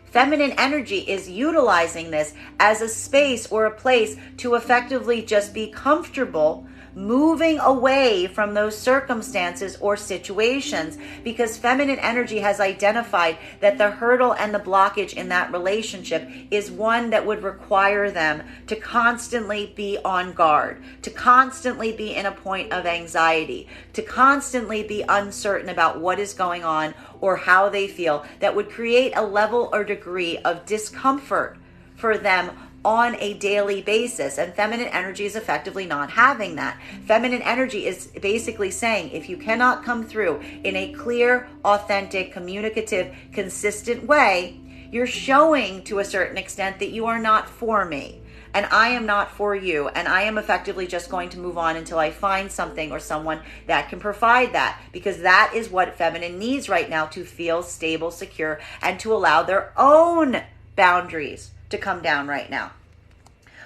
feminine energy is utilizing this as a space or a place to effectively just be comfortable moving away from those circumstances or situations, because feminine energy has identified that the hurdle and the blockage in that relationship is one that would require them to constantly be on guard, to constantly be in a point of anxiety, to constantly be uncertain about what is going on or how they feel, that would create a level or degree of discomfort for them on a daily basis. And feminine energy is effectively not having that. Feminine energy is basically saying, if you cannot come through in a clear, authentic, communicative, consistent way, you're showing to a certain extent that you are not for me and I am not for you, and I am effectively just going to move on until I find something or someone that can provide that, because that is what feminine needs right now to feel stable, secure, and to allow their own boundaries to come down right now.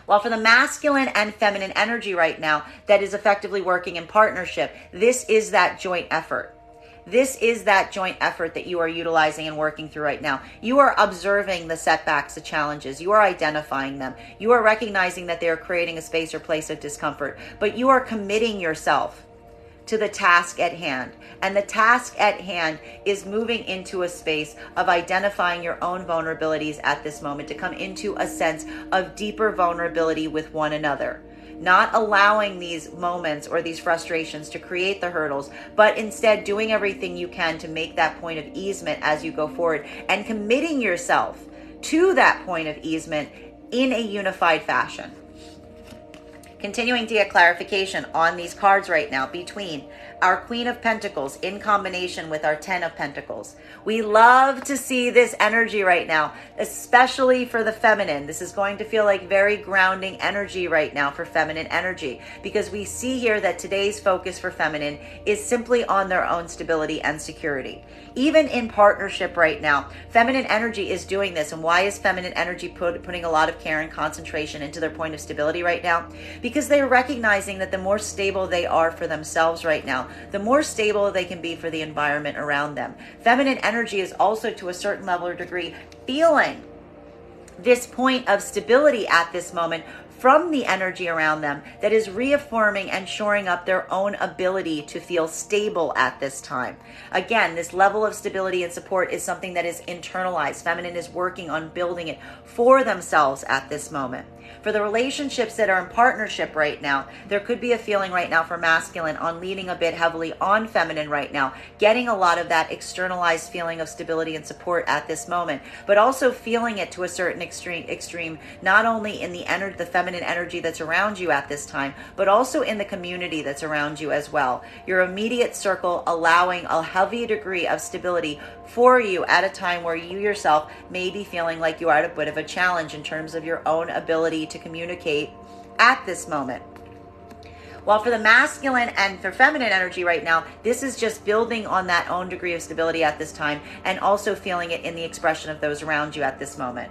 While for the masculine and feminine energy right now that is effectively working in partnership, this is that joint effort. This is that joint effort that you are utilizing and working through right now. You are observing the setbacks, the challenges. You are identifying them. You are recognizing that they are creating a space or place of discomfort, but you are committing yourself to the task at hand. And the task at hand is moving into a space of identifying your own vulnerabilities at this moment, to come into a sense of deeper vulnerability with one another. Not allowing these moments or these frustrations to create the hurdles, but instead doing everything you can to make that point of easement as you go forward, and committing yourself to that point of easement in a unified fashion. Continuing to get clarification on these cards right now between our Queen of Pentacles in combination with our Ten of Pentacles. We love to see this energy right now, especially for the feminine. This is going to feel like very grounding energy right now for feminine energy, because we see here that today's focus for feminine is simply on their own stability and security. Even in partnership right now, feminine energy is doing this. And why is feminine energy putting a lot of care and concentration into their point of stability right now? Because they're recognizing that the more stable they are for themselves right now, the more stable they can be for the environment around them. Feminine energy is also, to a certain level or degree, feeling this point of stability at this moment from the energy around them that is reaffirming and shoring up their own ability to feel stable at this time. Again, this level of stability and support is something that is internalized. Feminine is working on building it for themselves at this moment. For the relationships that are in partnership right now, there could be a feeling right now for masculine on leaning a bit heavily on feminine right now, getting a lot of that externalized feeling of stability and support at this moment, but also feeling it to a certain extreme, not only in the feminine energy that's around you at this time, but also in the community that's around you as well. Your immediate circle allowing a heavy degree of stability for you at a time where you yourself may be feeling like you are at a bit of a challenge in terms of your own ability to communicate at this moment. While for the masculine and for feminine energy right now, this is just building on that own degree of stability at this time, and also feeling it in the expression of those around you at this moment.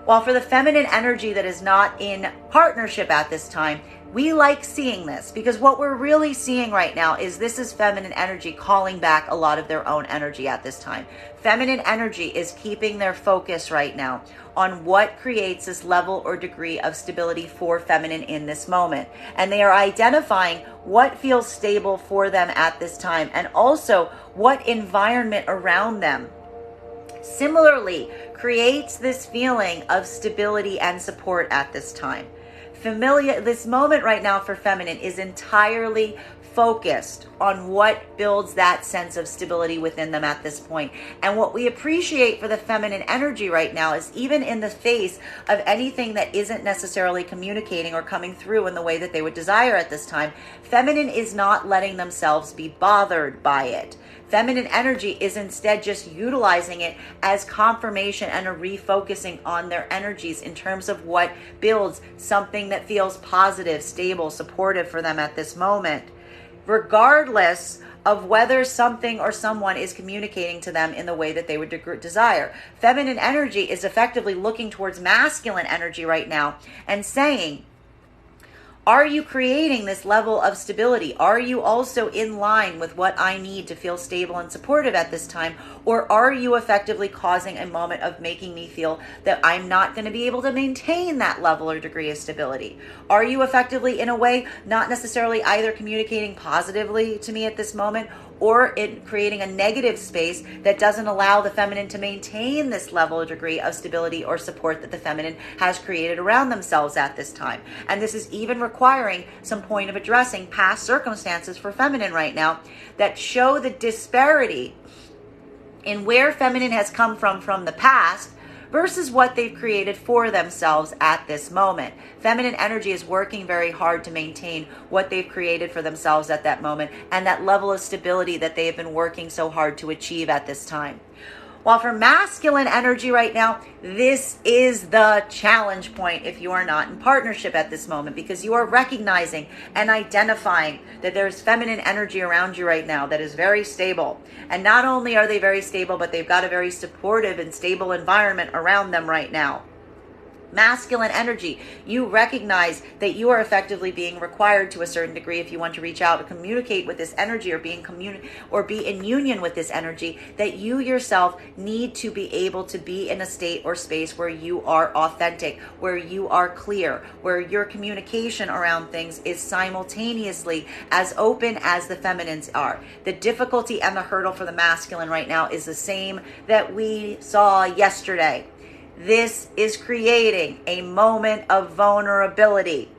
While for the feminine energy that is not in partnership at this time, we like seeing this, because what we're really seeing right now is this is feminine energy calling back a lot of their own energy at this time. Feminine energy is keeping their focus right now on what creates this level or degree of stability for feminine in this moment. And they are identifying what feels stable for them at this time, and also what environment around them similarly creates this feeling of stability and support at this time. This moment right now for feminine is entirely focused on what builds that sense of stability within them at this point. And what we appreciate for the feminine energy right now is, even in the face of anything that isn't necessarily communicating or coming through in the way that they would desire at this time, feminine is not letting themselves be bothered by it. Feminine energy is instead just utilizing it as confirmation and a refocusing on their energies in terms of what builds something that feels positive, stable, supportive for them at this moment, regardless of whether something or someone is communicating to them in the way that they would desire. Feminine energy is effectively looking towards masculine energy right now and saying, Are you creating this level of stability? Are you also in line with what I need to feel stable and supportive at this time? Or are you effectively causing a moment of making me feel that I'm not going to be able to maintain that level or degree of stability? Are you effectively, in a way, not necessarily either communicating positively to me at this moment, or in creating a negative space that doesn't allow the feminine to maintain this level or degree of stability or support that the feminine has created around themselves at this time? And this is even requiring some point of addressing past circumstances for feminine right now that show the disparity in where feminine has come from the past versus what they've created for themselves at this moment. Feminine energy is working very hard to maintain what they've created for themselves at that moment and that level of stability that they have been working so hard to achieve at this time. While for masculine energy right now, this is the challenge point if you are not in partnership at this moment, because you are recognizing and identifying that there's feminine energy around you right now that is very stable. And not only are they very stable, but they've got a very supportive and stable environment around them right now. Masculine energy, you recognize that you are effectively being required to a certain degree if you want to reach out and communicate with this energy or be in union with this energy, that you yourself need to be able to be in a state or space where you are authentic, where you are clear, where your communication around things is simultaneously as open as the feminines are. The difficulty and the hurdle for the masculine right now is the same that we saw yesterday. This is creating a moment of vulnerability,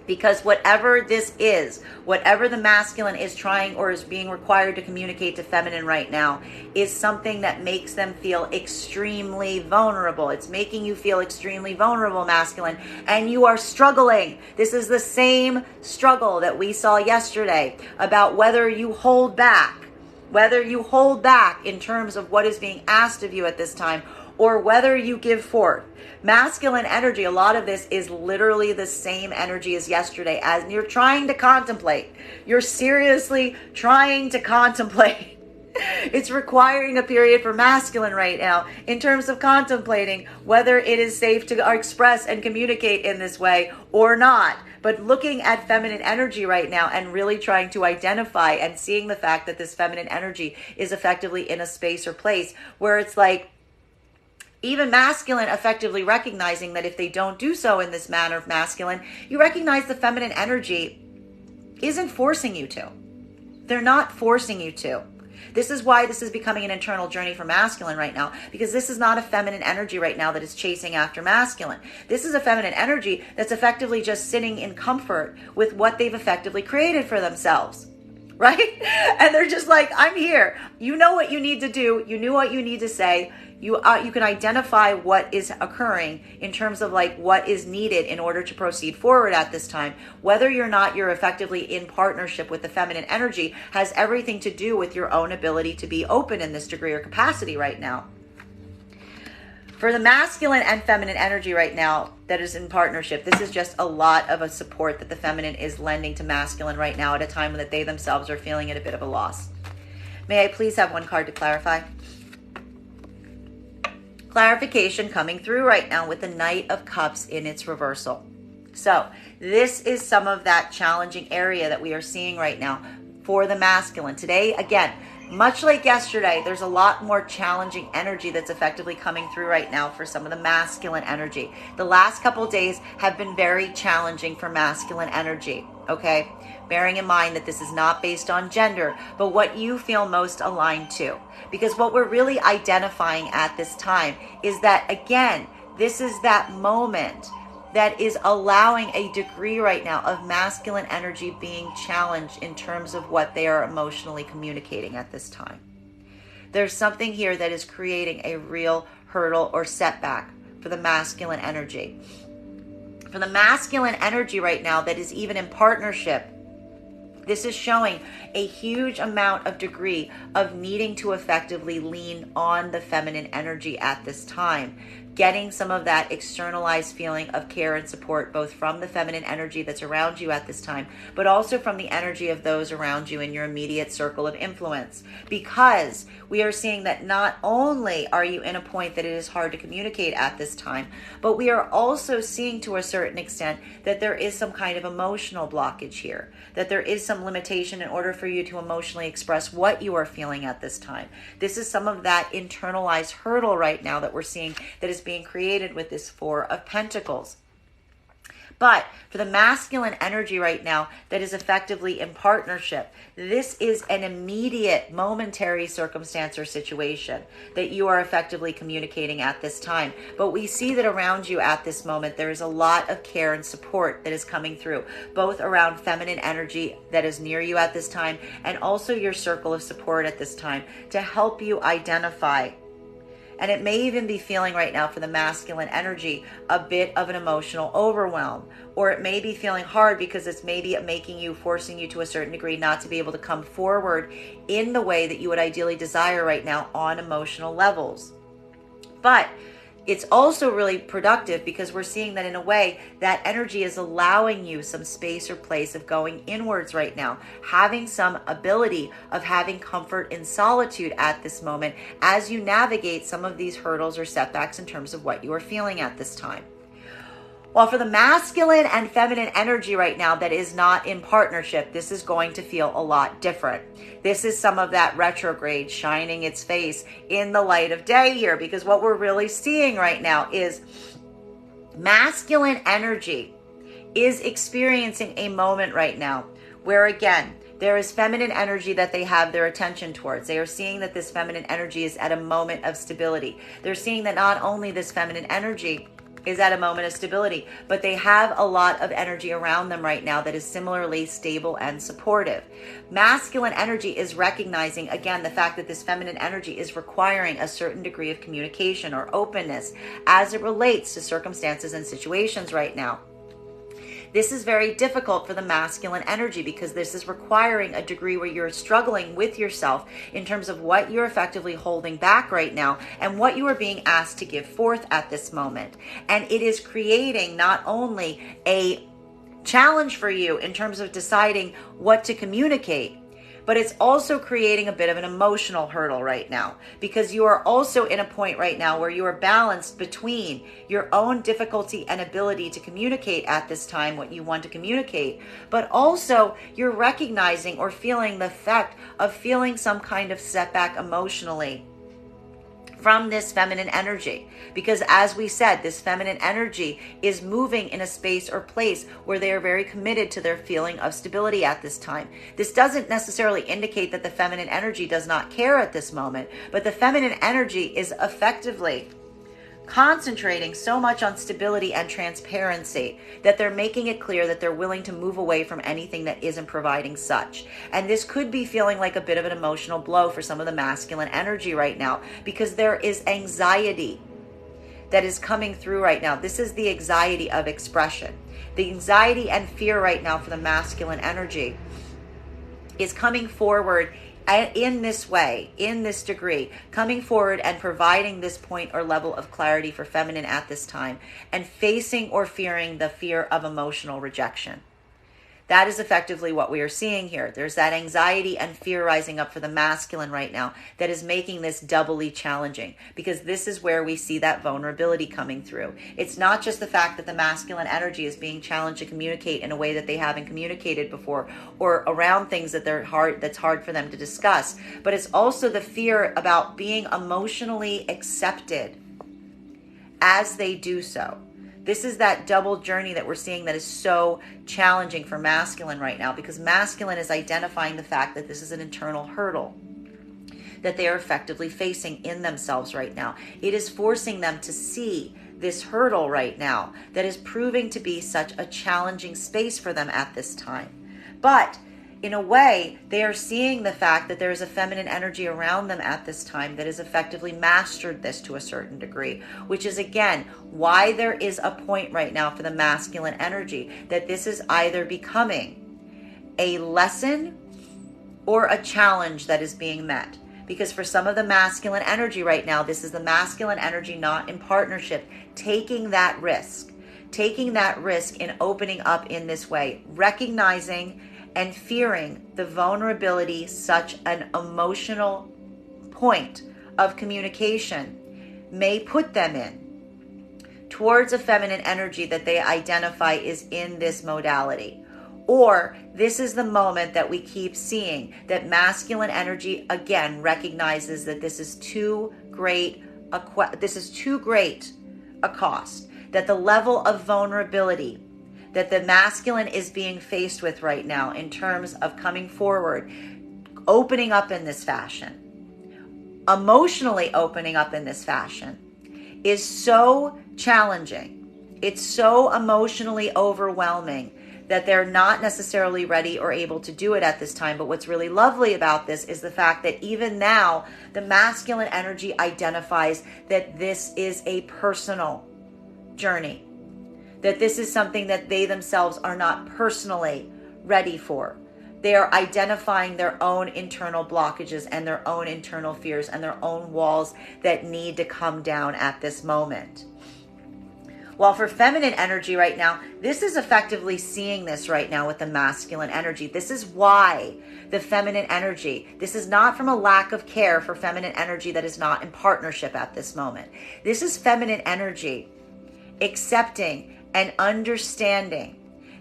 because whatever this is, whatever the masculine is trying or is being required to communicate to feminine right now, is something that makes them feel extremely vulnerable. It's making you feel extremely vulnerable, masculine, and you are struggling. This is the same struggle that we saw yesterday about whether you hold back in terms of what is being asked of you at this time, or whether you give forth. Masculine energy, a lot of this is literally the same energy as yesterday, as you're trying to contemplate. You're seriously trying to contemplate. It's requiring a period for masculine right now in terms of contemplating whether it is safe to express and communicate in this way or not. But looking at feminine energy right now and really trying to identify and seeing the fact that this feminine energy is effectively in a space or place where it's like, even masculine effectively recognizing that if they don't do so in this manner of masculine, you recognize the feminine energy isn't forcing you to. They're not forcing you to. This is why this is becoming an internal journey for masculine right now, because this is not a feminine energy right now that is chasing after masculine. This is a feminine energy that's effectively just sitting in comfort with what they've effectively created for themselves. Right? And they're just like, I'm here. You know what you need to do. You knew what you need to say. You can identify what is occurring in terms of like what is needed in order to proceed forward at this time. Whether or not you're effectively in partnership with the feminine energy has everything to do with your own ability to be open in this degree or capacity right now. For the masculine and feminine energy right now that is in partnership, this is just a lot of a support that the feminine is lending to masculine right now at a time when that they themselves are feeling at a bit of a loss. May I please have one card to clarify? Clarification coming through right now with the Knight of Cups in its reversal. So this is some of that challenging area that we are seeing right now for the masculine. Today, again, much like yesterday, there's a lot more challenging energy that's effectively coming through right now for some of the masculine energy. The last couple days have been very challenging for masculine energy, okay? Bearing in mind that this is not based on gender, but what you feel most aligned to. Because what we're really identifying at this time is that, again, this is that moment that is allowing a degree right now of masculine energy being challenged in terms of what they are emotionally communicating at this time. There's something here that is creating a real hurdle or setback for the masculine energy. For the masculine energy right now that is even in partnership, this is showing a huge amount of degree of needing to effectively lean on the feminine energy at this time. getting some of that externalized feeling of care and support, both from the feminine energy that's around you at this time, but also from the energy of those around you in your immediate circle of influence. Because we are seeing that not only are you in a point that it is hard to communicate at this time, but we are also seeing to a certain extent that there is some kind of emotional blockage here, that there is some limitation in order for you to emotionally express what you are feeling at this time. This is some of that internalized hurdle right now that we're seeing that is being created with this Four of Pentacles. But for the masculine energy right now that is effectively in partnership, this is an immediate, momentary circumstance or situation that you are effectively communicating at this time. But we see that around you at this moment, there is a lot of care and support that is coming through, both around feminine energy that is near you at this time, and also your circle of support at this time to help you identify. And it may even be feeling right now for the masculine energy a bit of an emotional overwhelm, or it may be feeling hard because it's maybe making you, forcing you to a certain degree not to be able to come forward in the way that you would ideally desire right now on emotional levels. But it's also really productive because we're seeing that in a way that energy is allowing you some space or place of going inwards right now, having some ability of having comfort in solitude at this moment as you navigate some of these hurdles or setbacks in terms of what you are feeling at this time. While for the masculine and feminine energy right now that is not in partnership, this is going to feel a lot different. This is some of that retrograde shining its face in the light of day here, because what we're really seeing right now is masculine energy is experiencing a moment right now where, again, there is feminine energy that they have their attention towards. They are seeing that this feminine energy is at a moment of stability. They're seeing that not only this feminine energy is at a moment of stability, but they have a lot of energy around them right now that is similarly stable and supportive. Masculine energy is recognizing, again, the fact that this feminine energy is requiring a certain degree of communication or openness as it relates to circumstances and situations right now. This is very difficult for the masculine energy because this is requiring a degree where you're struggling with yourself in terms of what you're effectively holding back right now and what you are being asked to give forth at this moment. And it is creating not only a challenge for you in terms of deciding what to communicate, but it's also creating a bit of an emotional hurdle right now because you are also in a point right now where you are balanced between your own difficulty and ability to communicate at this time what you want to communicate, but also you're recognizing or feeling the effect of feeling some kind of setback emotionally from this feminine energy. Because as we said, this feminine energy is moving in a space or place where they are very committed to their feeling of stability at this time. This doesn't necessarily indicate that the feminine energy does not care at this moment, but the feminine energy is effectively concentrating so much on stability and transparency that they're making it clear that they're willing to move away from anything that isn't providing such. And this could be feeling like a bit of an emotional blow for some of the masculine energy right now because there is anxiety that is coming through right now. This is the anxiety of expression. The anxiety and fear right now for the masculine energy is coming forward in this way, in this degree, coming forward and providing this point or level of clarity for feminine at this time and facing or fearing the fear of emotional rejection. That is effectively what we are seeing here. There's that anxiety and fear rising up for the masculine right now that is making this doubly challenging because this is where we see that vulnerability coming through. It's not just the fact that the masculine energy is being challenged to communicate in a way that they haven't communicated before or around things that's hard for them to discuss, but it's also the fear about being emotionally accepted as they do so. This is that double journey that we're seeing that is so challenging for masculine right now because masculine is identifying the fact that this is an internal hurdle that they are effectively facing in themselves right now. It is forcing them to see this hurdle right now that is proving to be such a challenging space for them at this time. But in a way, they are seeing the fact that there is a feminine energy around them at this time that has effectively mastered this to a certain degree, which is, again, why there is a point right now for the masculine energy that this is either becoming a lesson or a challenge that is being met. Because for some of the masculine energy right now, this is the masculine energy not in partnership, taking that risk in opening up in this way, recognizing and fearing the vulnerability such an emotional point of communication may put them in towards a feminine energy that they identify is in this modality. Or this is the moment that we keep seeing that masculine energy again recognizes that this is too great a cost, that the level of vulnerability that the masculine is being faced with right now in terms of coming forward, opening up in this fashion, emotionally opening up in this fashion, is so challenging. It's so emotionally overwhelming that they're not necessarily ready or able to do it at this time. But what's really lovely about this is the fact that even now, the masculine energy identifies that this is a personal journey, that this is something that they themselves are not personally ready for. They are identifying their own internal blockages and their own internal fears and their own walls that need to come down at this moment. While for feminine energy right now, this is effectively seeing this right now with the masculine energy. This is why the feminine energy, this is not from a lack of care for feminine energy that is not in partnership at this moment. This is feminine energy accepting and understanding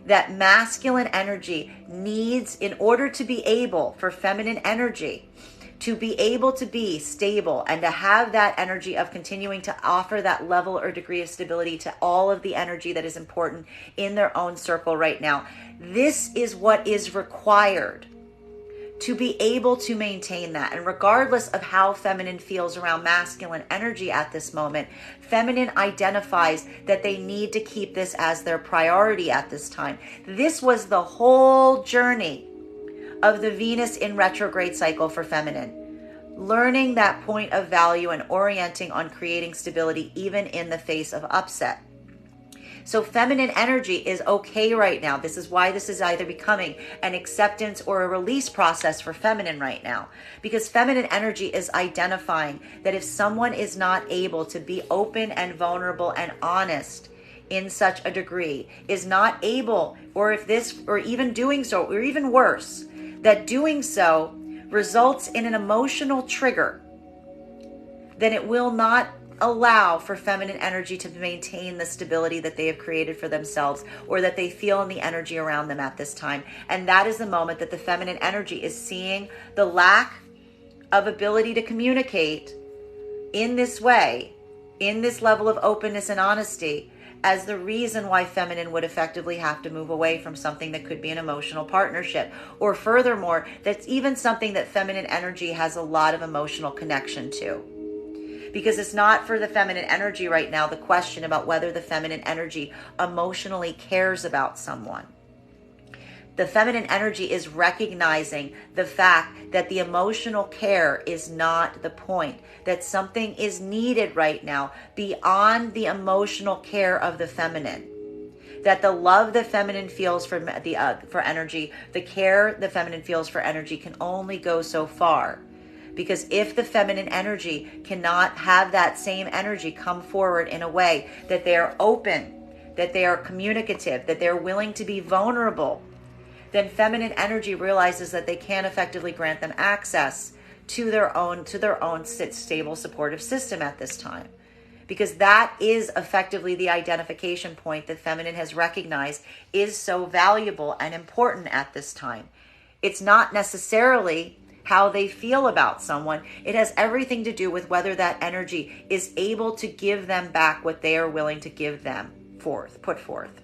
that masculine energy needs, in order to be able for feminine energy to be able to be stable and to have that energy of continuing to offer that level or degree of stability to all of the energy that is important in their own circle right now. This is what is required to be able to maintain that. And regardless of how feminine feels around masculine energy at this moment, feminine identifies that they need to keep this as their priority at this time. This was the whole journey of the Venus in retrograde cycle for feminine. Learning that point of value and orienting on creating stability even in the face of upset. So feminine energy is okay right now. This is why this is either becoming an acceptance or a release process for feminine right now. Because feminine energy is identifying that if someone is not able to be open and vulnerable and honest in such a degree, is not able, or if this, or even doing so, or even worse, that doing so results in an emotional trigger, then it will not allow for feminine energy to maintain the stability that they have created for themselves or that they feel in the energy around them at this time. And that is the moment that the feminine energy is seeing the lack of ability to communicate in this way, in this level of openness and honesty, as the reason why feminine would effectively have to move away from something that could be an emotional partnership. Or furthermore, that's even something that feminine energy has a lot of emotional connection to. Because it's not for the feminine energy right now the question about whether the feminine energy emotionally cares about someone. The feminine energy is recognizing the fact that the emotional care is not the point, that something is needed right now beyond the emotional care of the feminine. That the love the feminine feels for energy, the care the feminine feels for energy can only go so far. Because if the feminine energy cannot have that same energy come forward in a way that they are open, that they are communicative, that they're willing to be vulnerable, then feminine energy realizes that they can't effectively grant them access to their own stable supportive system at this time. Because that is effectively the identification point that feminine has recognized is so valuable and important at this time. It's not necessarily how they feel about someone. It has everything to do with whether that energy is able to give them back what they are willing to give them put forth.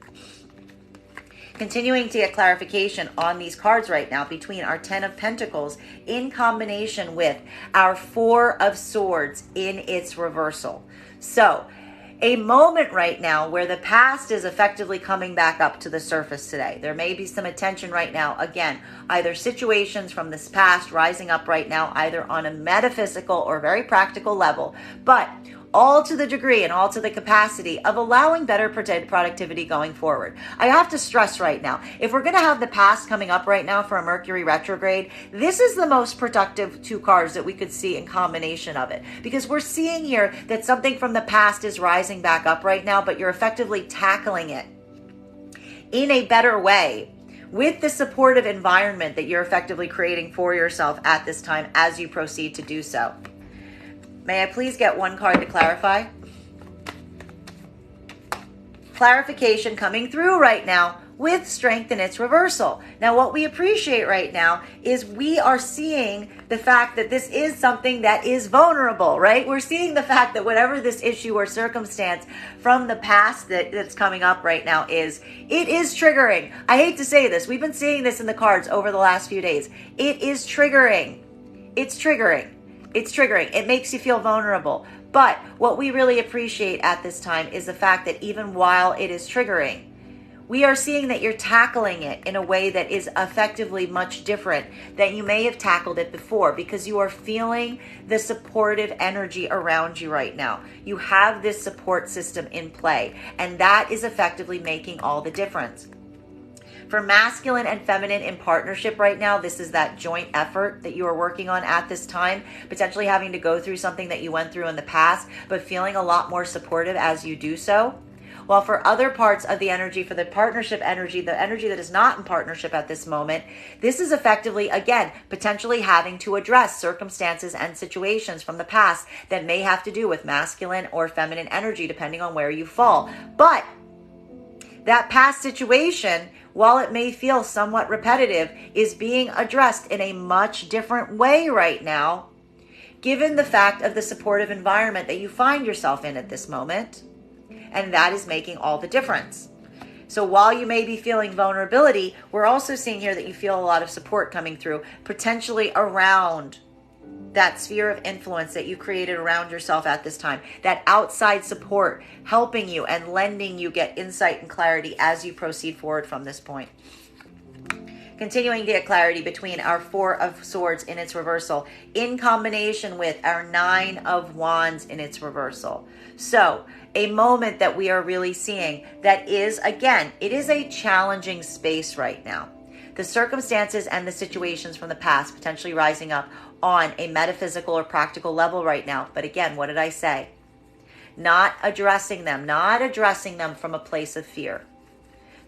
Continuing to get clarification on these cards right now between our 10 of Pentacles in combination with our 4 of Swords in its reversal. So, a moment right now where the past is effectively coming back up to the surface today. There may be some attention right now, again, either situations from this past rising up right now, either on a metaphysical or very practical level, but all to the degree and all to the capacity of allowing better productivity going forward. I have to stress right now, if we're going to have the past coming up right now for a Mercury retrograde, this is the most productive two cards that we could see in combination of it, because we're seeing here that something from the past is rising back up right now, but you're effectively tackling it in a better way with the supportive environment that you're effectively creating for yourself at this time as you proceed to do so. May I please get one card to clarify? Clarification coming through right now with strength in its reversal. Now, what we appreciate right now is we are seeing the fact that this is something that is vulnerable, right? We're seeing the fact that whatever this issue or circumstance from the past that's coming up right now is, it is triggering. I hate to say this. We've been seeing this in the cards over the last few days. It is triggering. It's triggering. It's triggering. It makes you feel vulnerable. But what we really appreciate at this time is the fact that even while it is triggering, we are seeing that you're tackling it in a way that is effectively much different than you may have tackled it before, because you are feeling the supportive energy around you right now. You have this support system in play, and that is effectively making all the difference. For masculine and feminine in partnership right now, this is that joint effort that you are working on at this time, potentially having to go through something that you went through in the past, but feeling a lot more supportive as you do so. While for other parts of the energy, for the partnership energy, the energy that is not in partnership at this moment, this is effectively, again, potentially having to address circumstances and situations from the past that may have to do with masculine or feminine energy, depending on where you fall. But that past situation, while it may feel somewhat repetitive, is being addressed in a much different way right now, given the fact of the supportive environment that you find yourself in at this moment. And that is making all the difference. So while you may be feeling vulnerability, we're also seeing here that you feel a lot of support coming through, potentially around that sphere of influence that you created around yourself at this time, that outside support helping you and lending you get insight and clarity as you proceed forward from this point. Continuing to get clarity between our Four of Swords in its reversal in combination with our Nine of Wands in its reversal. So a moment that we are really seeing that is, again, it is a challenging space right now. The circumstances and the situations from the past potentially rising up on a metaphysical or practical level right now. But again, what did I say? Not addressing them from a place of fear.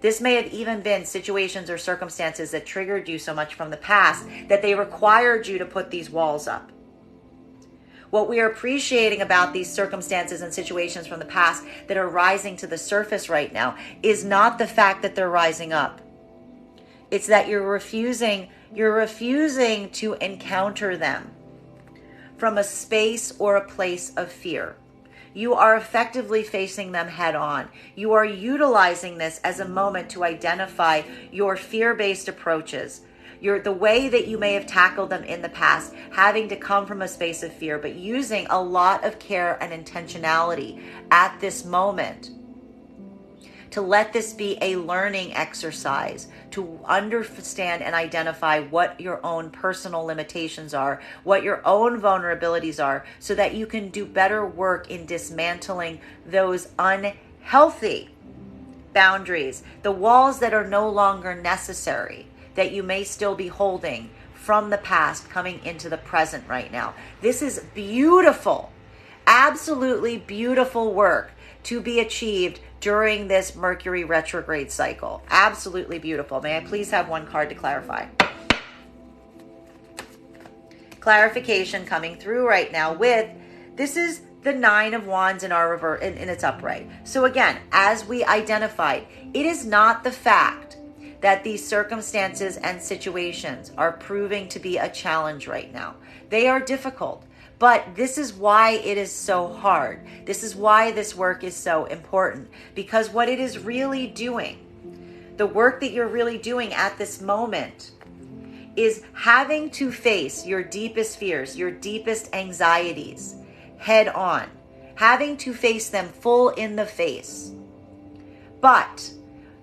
This may have even been situations or circumstances that triggered you so much from the past that they required you to put these walls up. What we are appreciating about these circumstances and situations from the past that are rising to the surface right now is not the fact that they're rising up. It's that you're refusing to encounter them from a space or a place of fear. You are effectively facing them head on. You are utilizing this as a moment to identify your fear-based approaches, the way that you may have tackled them in the past, having to come from a space of fear, but using a lot of care and intentionality at this moment to let this be a learning exercise, to understand and identify what your own personal limitations are, what your own vulnerabilities are, so that you can do better work in dismantling those unhealthy boundaries, the walls that are no longer necessary, that you may still be holding from the past coming into the present right now. This is beautiful, absolutely beautiful work to be achieved during this Mercury retrograde cycle. Absolutely beautiful. May I please have one card to clarify? Clarification coming through right now with, this is the Nine of Wands in our reverse, in its upright. So again, as we identified, it is not the fact that these circumstances and situations are proving to be a challenge right now. They are difficult. But this is why it is so hard. This is why this work is so important. Because what it is really doing, the work that you're really doing at this moment, is having to face your deepest fears, your deepest anxieties head on. Having to face them full in the face. But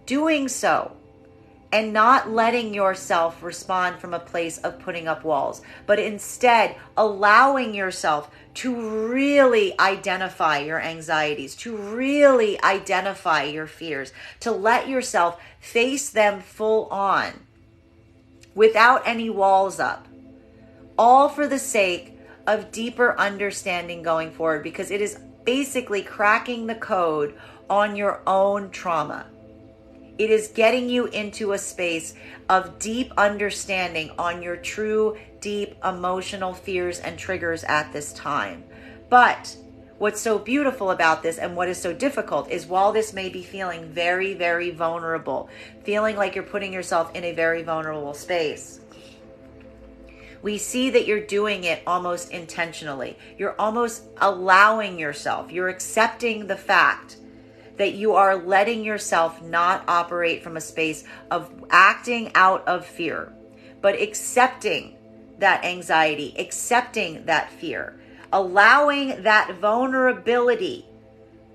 doing so and not letting yourself respond from a place of putting up walls, but instead allowing yourself to really identify your anxieties, to really identify your fears, to let yourself face them full on without any walls up, all for the sake of deeper understanding going forward, because it is basically cracking the code on your own trauma. It is getting you into a space of deep understanding on your true, deep emotional fears and triggers at this time. But what's so beautiful about this and what is so difficult is while this may be feeling very, very vulnerable, feeling like you're putting yourself in a very vulnerable space, we see that you're doing it almost intentionally. You're almost allowing yourself, you're accepting the fact that you are letting yourself not operate from a space of acting out of fear, but accepting that anxiety, accepting that fear, allowing that vulnerability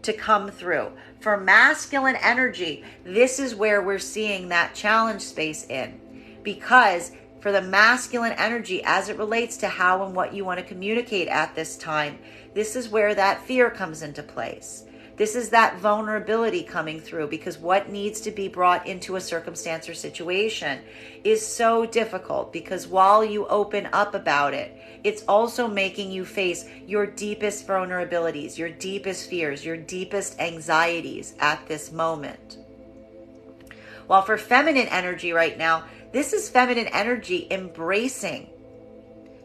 to come through. For masculine energy, this is where we're seeing that challenge space in, because for the masculine energy, as it relates to how and what you want to communicate at this time, this is where that fear comes into place. This is that vulnerability coming through, because what needs to be brought into a circumstance or situation is so difficult, because while you open up about it, it's also making you face your deepest vulnerabilities, your deepest fears, your deepest anxieties at this moment. While for feminine energy right now, this is feminine energy embracing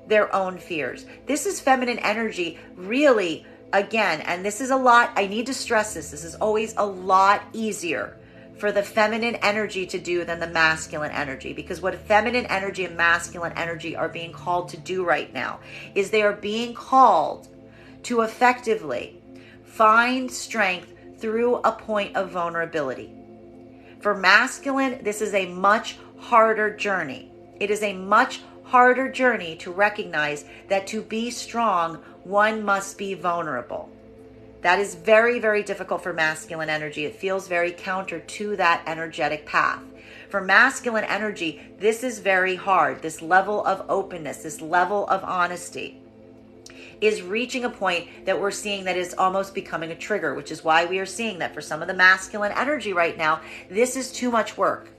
their own fears. This is feminine energy really, again, and this is a lot, I need to stress this is always a lot easier for the feminine energy to do than the masculine energy, because what feminine energy and masculine energy are being called to do right now is they are being called to effectively find strength through a point of vulnerability. For masculine, this is a much harder journey. It is a much harder journey to recognize that to be strong, one must be vulnerable. That is very, very difficult for masculine energy. It feels very counter to that energetic path. For masculine energy, this is very hard. This level of openness, this level of honesty is reaching a point that we're seeing that is almost becoming a trigger, which is why we are seeing that for some of the masculine energy right now, this is too much work.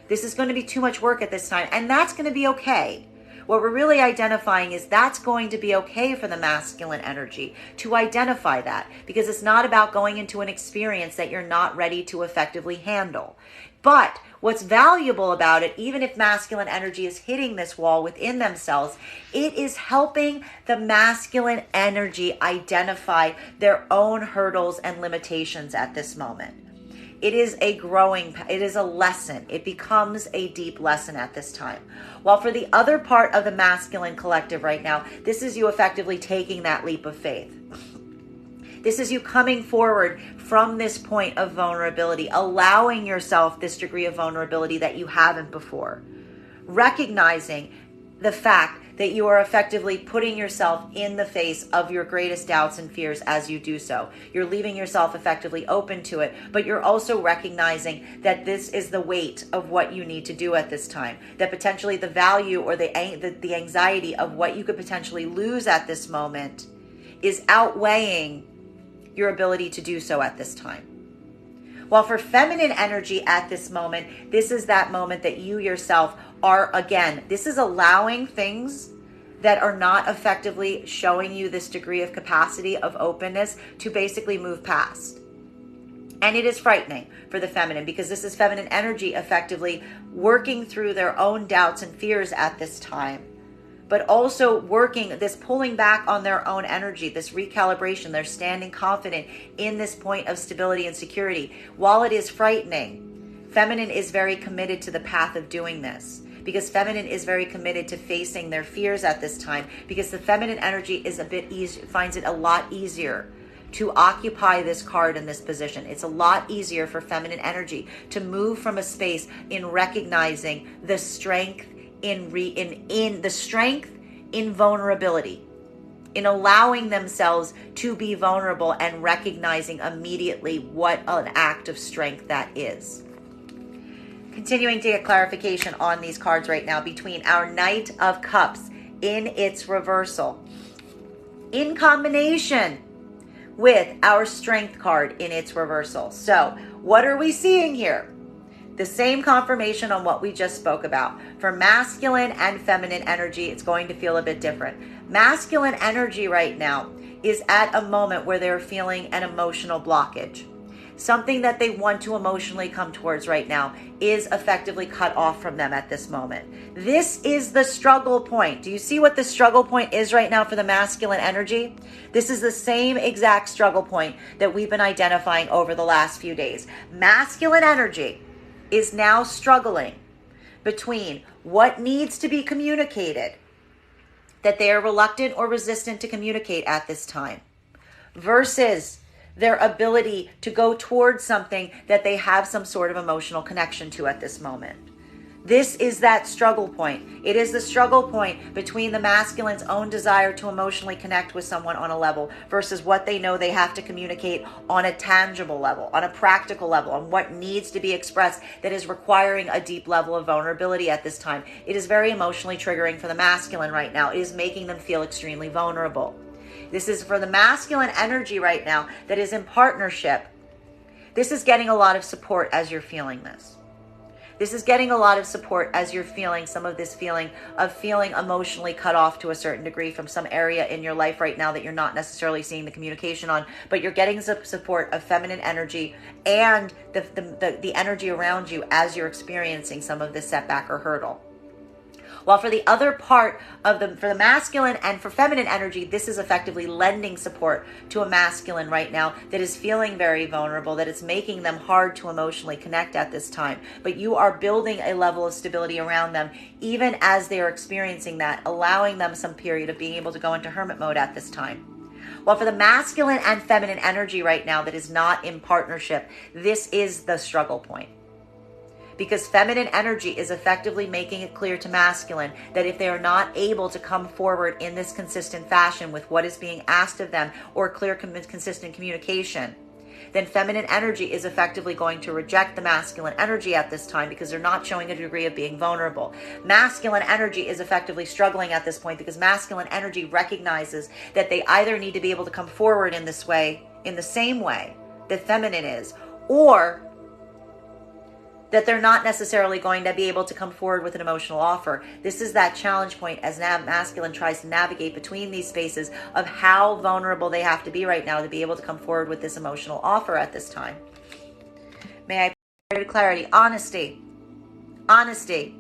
This is going to be too much work at this time, and that's going to be okay. What we're really identifying is that's going to be okay for the masculine energy to identify that, because it's not about going into an experience that you're not ready to effectively handle. But what's valuable about it, even if masculine energy is hitting this wall within themselves, it is helping the masculine energy identify their own hurdles and limitations at this moment. It is a lesson. It becomes a deep lesson at this time. While for the other part of the masculine collective right now, this is you effectively taking that leap of faith. This is you coming forward from this point of vulnerability, allowing yourself this degree of vulnerability that you haven't before. Recognizing the fact that you are effectively putting yourself in the face of your greatest doubts and fears as you do so. You're leaving yourself effectively open to it, but you're also recognizing that this is the weight of what you need to do at this time, that potentially the value or the anxiety of what you could potentially lose at this moment is outweighing your ability to do so at this time. While for feminine energy at this moment, this is that moment that you yourself are, again, this is allowing things that are not effectively showing you this degree of capacity of openness to basically move past. And it is frightening for the feminine, because this is feminine energy effectively working through their own doubts and fears at this time, but also working this pulling back on their own energy, this recalibration. They're standing confident in this point of stability and security. While it is frightening, feminine is very committed to the path of doing this, because feminine is very committed to facing their fears at this time, because the feminine energy is a bit easier, finds it a lot easier to occupy this card in this position. It's a lot easier for feminine energy to move from a space in recognizing the strength in the strength in vulnerability, in allowing themselves to be vulnerable and recognizing immediately what an act of strength that is. Continuing to get clarification on these cards right now between our Knight of Cups in its reversal, in combination with our Strength card in its reversal. So what are we seeing here? The same confirmation on what we just spoke about. For masculine and feminine energy, it's going to feel a bit different. Masculine energy right now is at a moment where they're feeling an emotional blockage. Something that they want to emotionally come towards right now is effectively cut off from them at this moment. This is the struggle point. Do you see what the struggle point is right now for the masculine energy? This is the same exact struggle point that we've been identifying over the last few days. Masculine energy is now struggling between what needs to be communicated, that they are reluctant or resistant to communicate at this time, versus their ability to go towards something that they have some sort of emotional connection to at this moment. This is that struggle point. It is the struggle point between the masculine's own desire to emotionally connect with someone on a level versus what they know they have to communicate on a tangible level, on a practical level, on what needs to be expressed that is requiring a deep level of vulnerability at this time. It is very emotionally triggering for the masculine right now. It is making them feel extremely vulnerable. This is for the masculine energy right now that is in partnership. This is getting a lot of support as you're feeling this. This is getting a lot of support as you're feeling some of this feeling of feeling emotionally cut off to a certain degree from some area in your life right now that you're not necessarily seeing the communication on, but you're getting some support of feminine energy and the energy around you as you're experiencing some of this setback or hurdle. While for the other part of for the masculine and for feminine energy, this is effectively lending support to a masculine right now that is feeling very vulnerable, that is making them hard to emotionally connect at this time. But you are building a level of stability around them, even as they are experiencing that, allowing them some period of being able to go into hermit mode at this time. While for the masculine and feminine energy right now that is not in partnership, this is the struggle point. Because feminine energy is effectively making it clear to masculine that if they are not able to come forward in this consistent fashion with what is being asked of them or clear, consistent communication, then feminine energy is effectively going to reject the masculine energy at this time because they're not showing a degree of being vulnerable. Masculine energy is effectively struggling at this point because masculine energy recognizes that they either need to be able to come forward in this way, in the same way that feminine is, or that they're not necessarily going to be able to come forward with an emotional offer. This is that challenge point as masculine tries to navigate between these spaces of how vulnerable they have to be right now to be able to come forward with this emotional offer at this time. May I pray to clarity? Honesty. Honesty.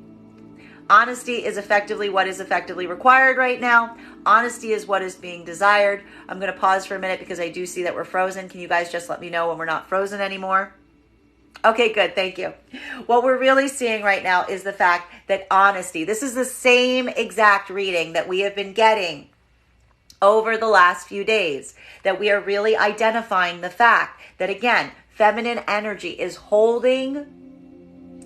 Honesty is effectively what is effectively required right now. Honesty is what is being desired. I'm going to pause for a minute because I do see that we're frozen. Can you guys just let me know when we're not frozen anymore? Okay, good. Thank you. What we're really seeing right now is the fact that honesty, this is the same exact reading that we have been getting over the last few days, that we are really identifying the fact that, again, feminine energy is holding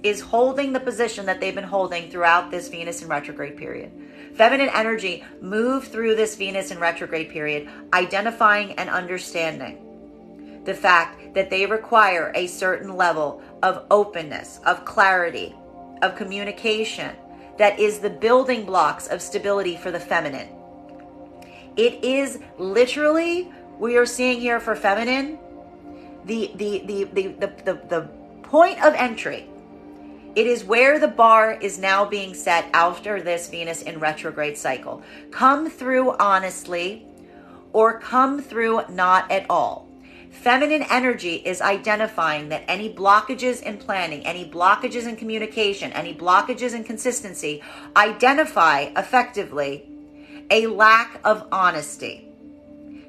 the position that they've been holding throughout this Venus in retrograde period. Feminine energy moved through this Venus in retrograde period, identifying and understanding the fact that they require a certain level of openness, of clarity, of communication that is the building blocks of stability for the feminine. It is literally, we are seeing here for feminine, the point of entry. It is where the bar is now being set after this Venus in retrograde cycle. Come through honestly or come through not at all. Feminine energy is identifying that any blockages in planning, any blockages in communication, any blockages in consistency, identify effectively a lack of honesty.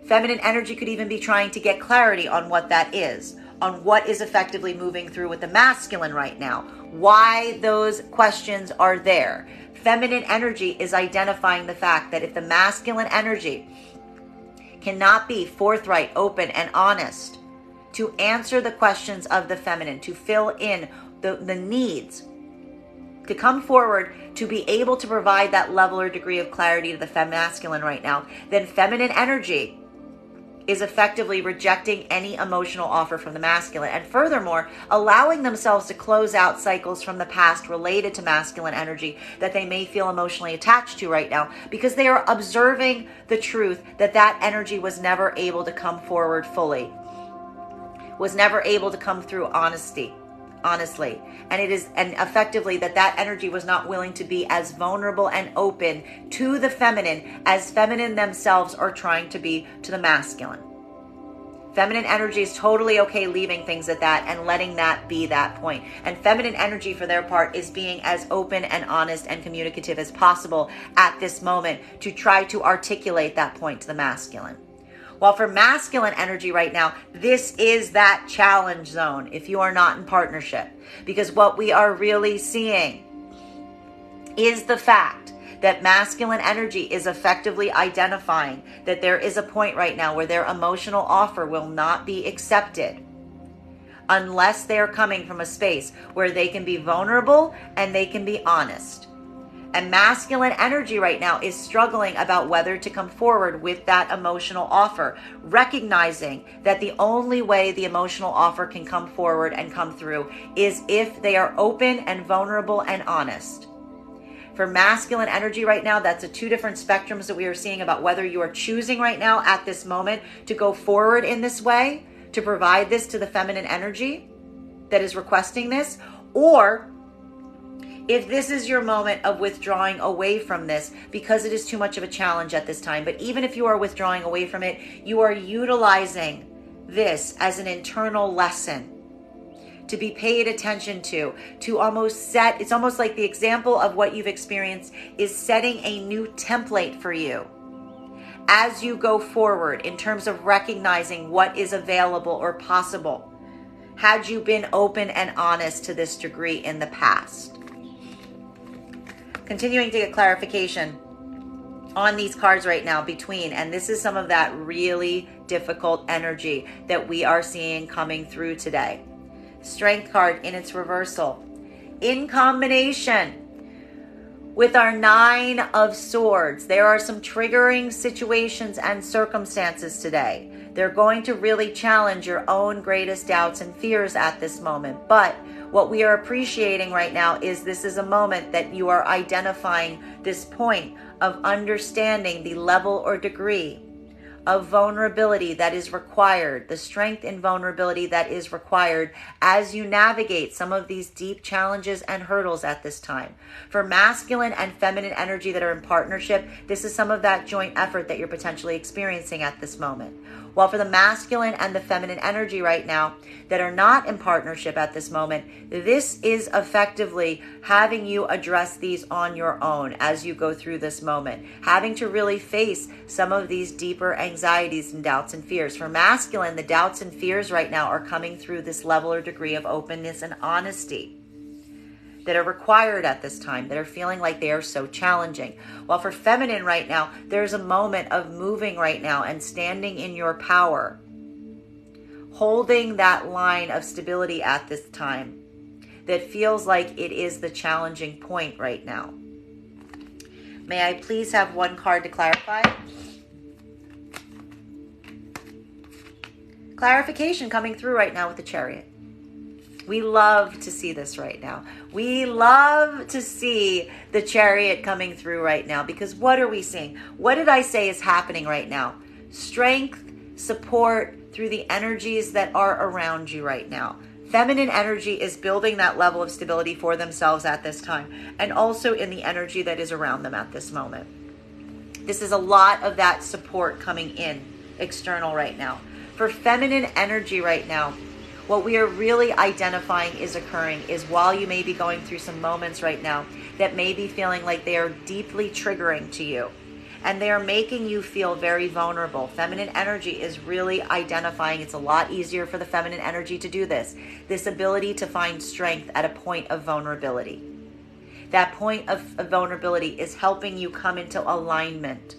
Feminine energy could even be trying to get clarity on what that is, on what is effectively moving through with the masculine right now, why those questions are there. Feminine energy is identifying the fact that if the masculine energy cannot be forthright, open, and honest to answer the questions of the feminine, to fill in the needs, to come forward, to be able to provide that level or degree of clarity to the masculine right now, then feminine energy is effectively rejecting any emotional offer from the masculine, and furthermore, allowing themselves to close out cycles from the past related to masculine energy that they may feel emotionally attached to right now, because they are observing the truth that that energy was never able to come forward fully, was never able to come through honestly, and effectively that energy was not willing to be as vulnerable and open to the feminine as feminine themselves are trying to be to the masculine. Feminine energy is totally okay leaving things at that and letting that be that point. And feminine energy, for their part, is being as open and honest and communicative as possible at this moment to try to articulate that point to the masculine. While for masculine energy right now, this is that challenge zone if you are not in partnership. Because what we are really seeing is the fact that masculine energy is effectively identifying that there is a point right now where their emotional offer will not be accepted unless they are coming from a space where they can be vulnerable and they can be honest. And masculine energy right now is struggling about whether to come forward with that emotional offer, recognizing that the only way the emotional offer can come forward and come through is if they are open and vulnerable and honest. For masculine energy right now, that's the two different spectrums that we are seeing about whether you are choosing right now at this moment to go forward in this way, to provide this to the feminine energy that is requesting this, or if this is your moment of withdrawing away from this because it is too much of a challenge at this time. But even if you are withdrawing away from it, you are utilizing this as an internal lesson to be paid attention to almost set, it's almost like the example of what you've experienced is setting a new template for you as you go forward in terms of recognizing what is available or possible had you been open and honest to this degree in the past. Continuing to get clarification on these cards right now between, and this is some of that really difficult energy that we are seeing coming through today. Strength card in its reversal, in combination with our 9 of Swords. There are some triggering situations and circumstances today. They're going to really challenge your own greatest doubts and fears at this moment. But what we are appreciating right now is this is a moment that you are identifying this point of understanding the level or degree of vulnerability that is required, the strength and vulnerability that is required as you navigate some of these deep challenges and hurdles at this time. For masculine and feminine energy that are in partnership, this is some of that joint effort that you're potentially experiencing at this moment. While for the masculine and the feminine energy right now that are not in partnership at this moment, this is effectively having you address these on your own as you go through this moment, having to really face some of these deeper anxieties and doubts and fears. For masculine, the doubts and fears right now are coming through this level or degree of openness and honesty that are required at this time, that are feeling like they are so challenging. While for feminine right now, there's a moment of moving right now and standing in your power, holding that line of stability at this time that feels like it is the challenging point right now. May I please have one card to clarify? Clarification coming through right now with the Chariot. We love to see this right now. We love to see the Chariot coming through right now, because what are we seeing? What did I say is happening right now? Strength, support through the energies that are around you right now. Feminine energy is building that level of stability for themselves at this time, and also in the energy that is around them at this moment. This is a lot of that support coming in external right now. For feminine energy right now, what we are really identifying is occurring is while you may be going through some moments right now that may be feeling like they are deeply triggering to you and they are making you feel very vulnerable. Feminine energy is really identifying, it's a lot easier for the feminine energy to do this ability to find strength at a point of vulnerability. That point of vulnerability is helping you come into alignment,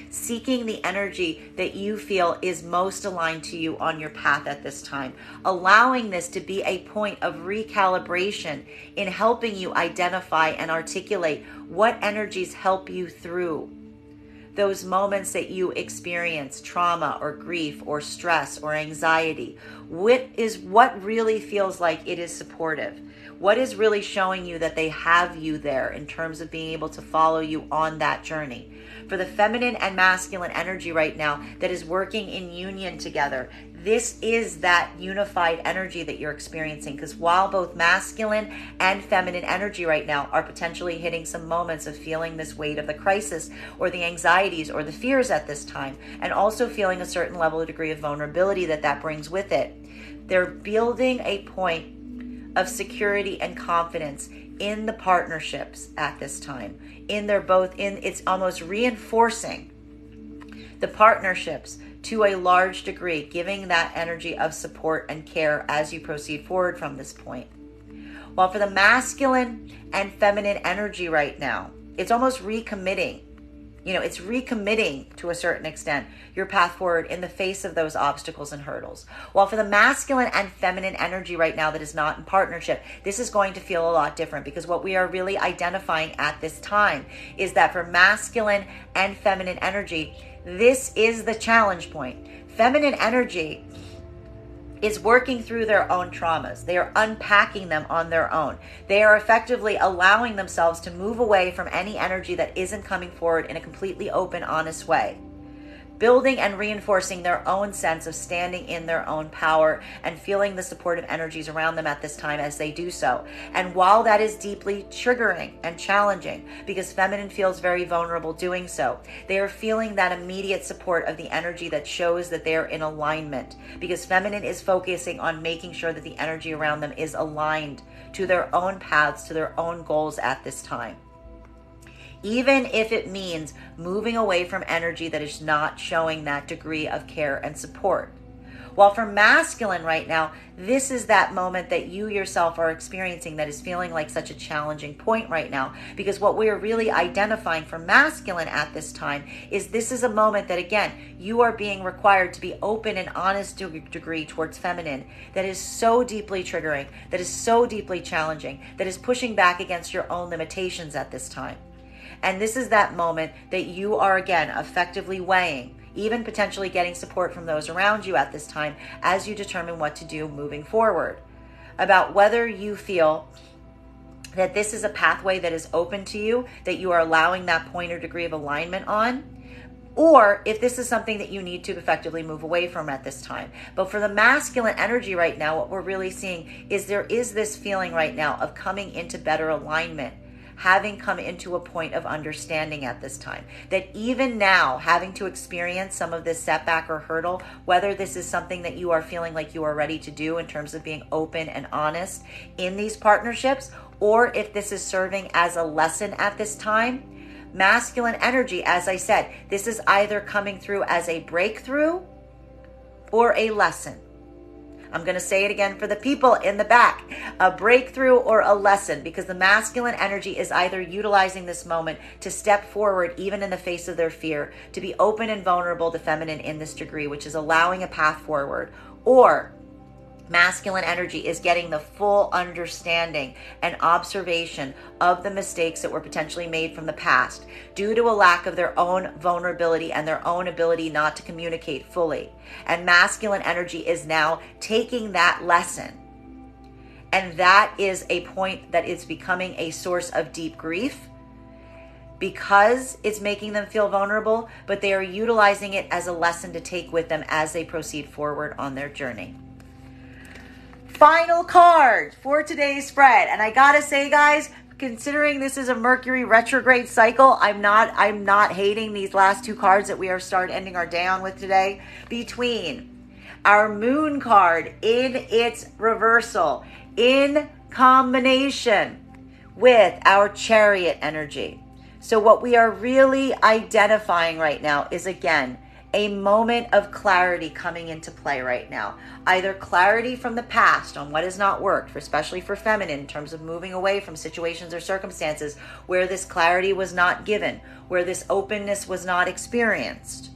seeking the energy that you feel is most aligned to you on your path at this time, allowing this to be a point of recalibration in helping you identify and articulate what energies help you through those moments that you experience trauma or grief or stress or anxiety? What really feels like it is supportive? What is really showing you that they have you there in terms of being able to follow you on that journey? For the feminine and masculine energy right now that is working in union together, this is that unified energy that you're experiencing, because while both masculine and feminine energy right now are potentially hitting some moments of feeling this weight of the crisis or the anxieties or the fears at this time, and also feeling a certain level of degree of vulnerability that brings with it, they're building a point of security and confidence in the partnerships at this time. It's almost reinforcing the partnerships to a large degree, giving that energy of support and care as you proceed forward from this point. While for the masculine and feminine energy right now, it's almost recommitting. It's recommitting to a certain extent your path forward in the face of those obstacles and hurdles. While for the masculine and feminine energy right now that is not in partnership, this is going to feel a lot different, because what we are really identifying at this time is that for masculine and feminine energy, this is the challenge point. Feminine energy is working through their own traumas. They are unpacking them on their own. They are effectively allowing themselves to move away from any energy that isn't coming forward in a completely open, honest way, building and reinforcing their own sense of standing in their own power and feeling the supportive energies around them at this time as they do so. And while that is deeply triggering and challenging, because feminine feels very vulnerable doing so, they are feeling that immediate support of the energy that shows that they are in alignment, because feminine is focusing on making sure that the energy around them is aligned to their own paths, to their own goals at this time. Even if it means moving away from energy that is not showing that degree of care and support. While for masculine right now, this is that moment that you yourself are experiencing that is feeling like such a challenging point right now, because what we are really identifying for masculine at this time is this is a moment that, again, you are being required to be open and honest to a degree towards feminine that is so deeply triggering, that is so deeply challenging, that is pushing back against your own limitations at this time. And this is that moment that you are, again, effectively weighing, even potentially getting support from those around you at this time as you determine what to do moving forward, about whether you feel that this is a pathway that is open to you, that you are allowing that point or degree of alignment on, or if this is something that you need to effectively move away from at this time. But for the masculine energy right now, what we're really seeing is there is this feeling right now of coming into better alignment, having come into a point of understanding at this time, that even now, having to experience some of this setback or hurdle, whether this is something that you are feeling like you are ready to do in terms of being open and honest in these partnerships, or if this is serving as a lesson at this time, masculine energy, as I said, this is either coming through as a breakthrough or a lesson. I'm going to say it again for the people in the back, a breakthrough or a lesson, because the masculine energy is either utilizing this moment to step forward, even in the face of their fear, to be open and vulnerable to feminine in this degree, which is allowing a path forward, or masculine energy is getting the full understanding and observation of the mistakes that were potentially made from the past due to a lack of their own vulnerability and their own ability not to communicate fully. And masculine energy is now taking that lesson. And that is a point that is becoming a source of deep grief because it's making them feel vulnerable, but they are utilizing it as a lesson to take with them as they proceed forward on their journey. Final card for today's spread. And I gotta say, guys, considering this is a Mercury retrograde cycle, I'm not hating these last two cards that we are ending our day on with today. Between our Moon card in its reversal, in combination with our Chariot energy. So what we are really identifying right now is, again, a moment of clarity coming into play right now. Either clarity from the past on what has not worked, especially for feminine, in terms of moving away from situations or circumstances where this clarity was not given, where this openness was not experienced.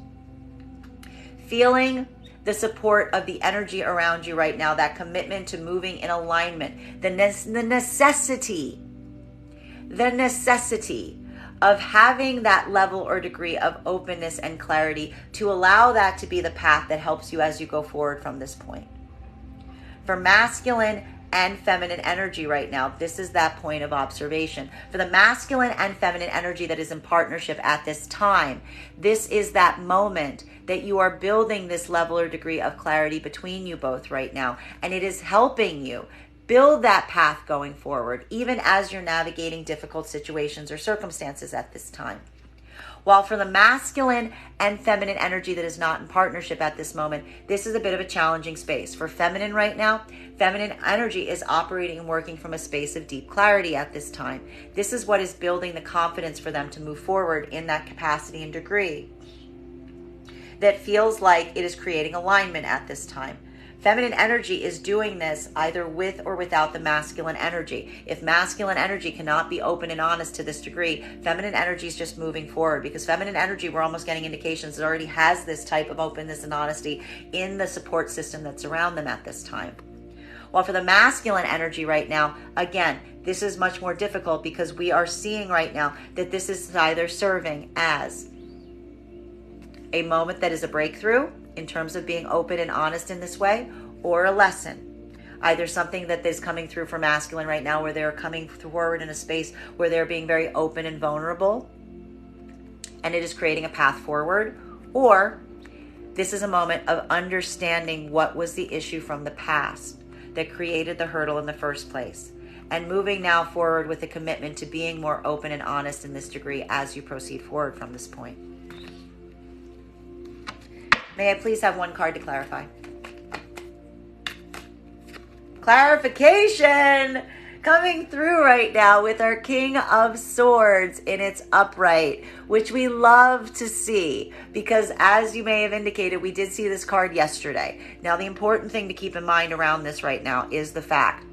Feeling the support of the energy around you right now, that commitment to moving in alignment, the necessity of having that level or degree of openness and clarity to allow that to be the path that helps you as you go forward from this point. For masculine and feminine energy right now, this is that point of observation. For the masculine and feminine energy that is in partnership at this time, this is that moment that you are building this level or degree of clarity between you both right now, and it is helping you build that path going forward, even as you're navigating difficult situations or circumstances at this time. While for the masculine and feminine energy that is not in partnership at this moment, this is a bit of a challenging space. For feminine right now, feminine energy is operating and working from a space of deep clarity at this time. This is what is building the confidence for them to move forward in that capacity and degree that feels like it is creating alignment at this time. Feminine energy is doing this either with or without the masculine energy. If masculine energy cannot be open and honest to this degree, feminine energy is just moving forward, because feminine energy, we're almost getting indications, it already has this type of openness and honesty in the support system that's around them at this time. While for the masculine energy right now, again, this is much more difficult, because we are seeing right now that this is either serving as a moment that is a breakthrough in terms of being open and honest in this way, or a lesson. Either something that is coming through for masculine right now, where they're coming forward in a space where they're being very open and vulnerable, and it is creating a path forward, or this is a moment of understanding what was the issue from the past that created the hurdle in the first place, and moving now forward with a commitment to being more open and honest in this degree as you proceed forward from this point. May I please have one card to clarify? Clarification coming through right now with our King of Swords in its upright, which we love to see, because as you may have indicated, we did see this card yesterday. Now, the important thing to keep in mind around this right now is the fact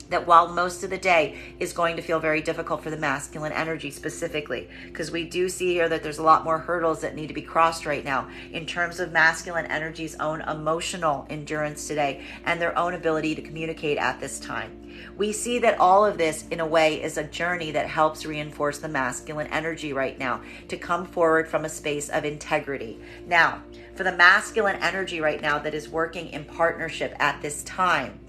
that while most of the day is going to feel very difficult for the masculine energy specifically, because we do see here that there's a lot more hurdles that need to be crossed right now in terms of masculine energy's own emotional endurance today and their own ability to communicate at this time. We see that all of this in a way is a journey that helps reinforce the masculine energy right now to come forward from a space of integrity. Now, for the masculine energy right now that is working in partnership at this time,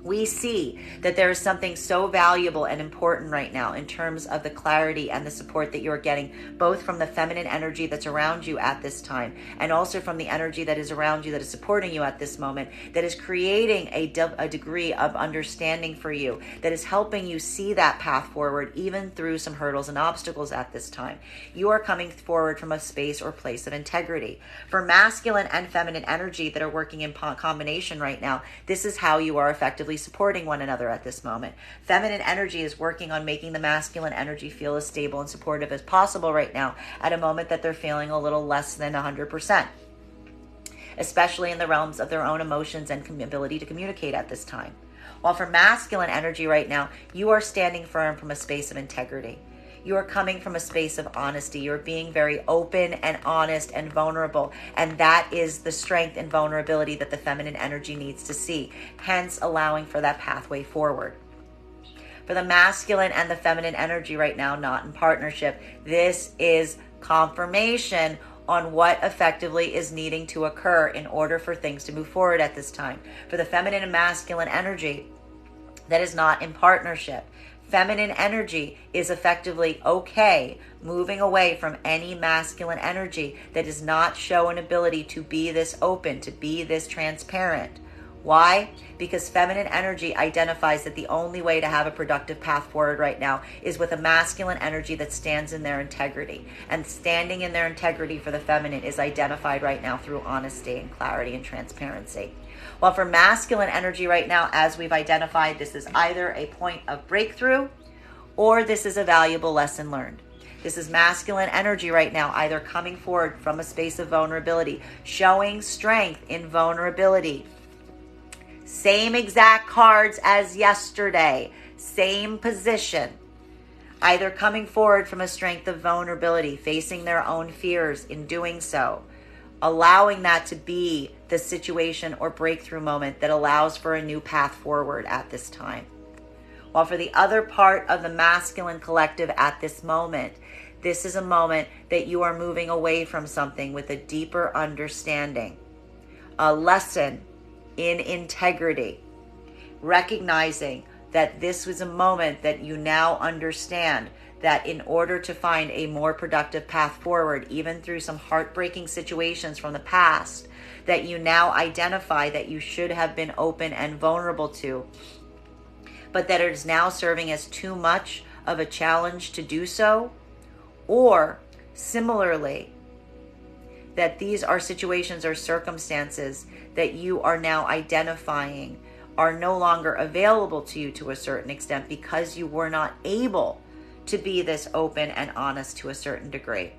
we see that there is something so valuable and important right now in terms of the clarity and the support that you're getting, both from the feminine energy that's around you at this time, and also from the energy that is around you that is supporting you at this moment, that is creating a degree of understanding for you, that is helping you see that path forward even through some hurdles and obstacles at this time. You are coming forward from a space or place of integrity. For masculine and feminine energy that are working in combination right now, this is how you are effectively supporting one another at this moment. Feminine energy is working on making the masculine energy feel as stable and supportive as possible right now at a moment that they're feeling a little less than 100%, especially in the realms of their own emotions and ability to communicate at this time. While for masculine energy right now, you are standing firm from a space of integrity. You are coming from a space of honesty. You're being very open and honest and vulnerable. And that is the strength and vulnerability that the feminine energy needs to see, hence allowing for that pathway forward. For the masculine and the feminine energy right now, not in partnership, this is confirmation on what effectively is needing to occur in order for things to move forward at this time. For the feminine and masculine energy that is not in partnership, feminine energy is effectively okay moving away from any masculine energy that does not show an ability to be this open, to be this transparent. Why? Because feminine energy identifies that the only way to have a productive path forward right now is with a masculine energy that stands in their integrity. And standing in their integrity for the feminine is identified right now through honesty and clarity and transparency. While for masculine energy right now, as we've identified, this is either a point of breakthrough or this is a valuable lesson learned. This is masculine energy right now, either coming forward from a space of vulnerability, showing strength in vulnerability. Same exact cards as yesterday, same position. Either coming forward from a strength of vulnerability, facing their own fears in doing so, allowing that to be the situation or breakthrough moment that allows for a new path forward at this time. While for the other part of the masculine collective at this moment, this is a moment that you are moving away from something with a deeper understanding, a lesson in integrity, recognizing that this was a moment that you now understand that in order to find a more productive path forward, even through some heartbreaking situations from the past, that you now identify that you should have been open and vulnerable to, but that it is now serving as too much of a challenge to do so. Or similarly, that these are situations or circumstances that you are now identifying are no longer available to you to a certain extent because you were not able to be this open and honest to a certain degree.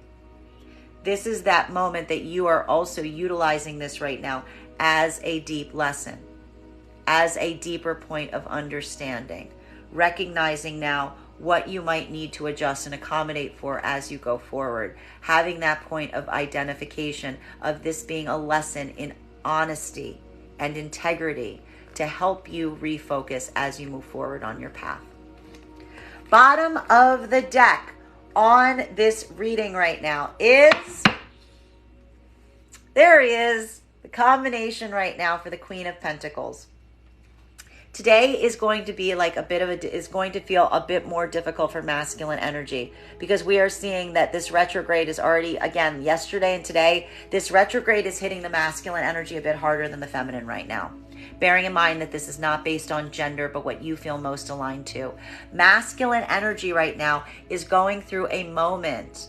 This is that moment that you are also utilizing this right now as a deep lesson, as a deeper point of understanding, recognizing now what you might need to adjust and accommodate for as you go forward, having that point of identification of this being a lesson in honesty and integrity to help you refocus as you move forward on your path. Bottom of the deck on this reading right now is, there he is, the combination right now for the Queen of Pentacles. Today is going to be like is going to feel a bit more difficult for masculine energy because we are seeing that this retrograde is already, again, yesterday and today, this retrograde is hitting the masculine energy a bit harder than the feminine right now. Bearing in mind that this is not based on gender, but what you feel most aligned to. Masculine energy right now is going through a moment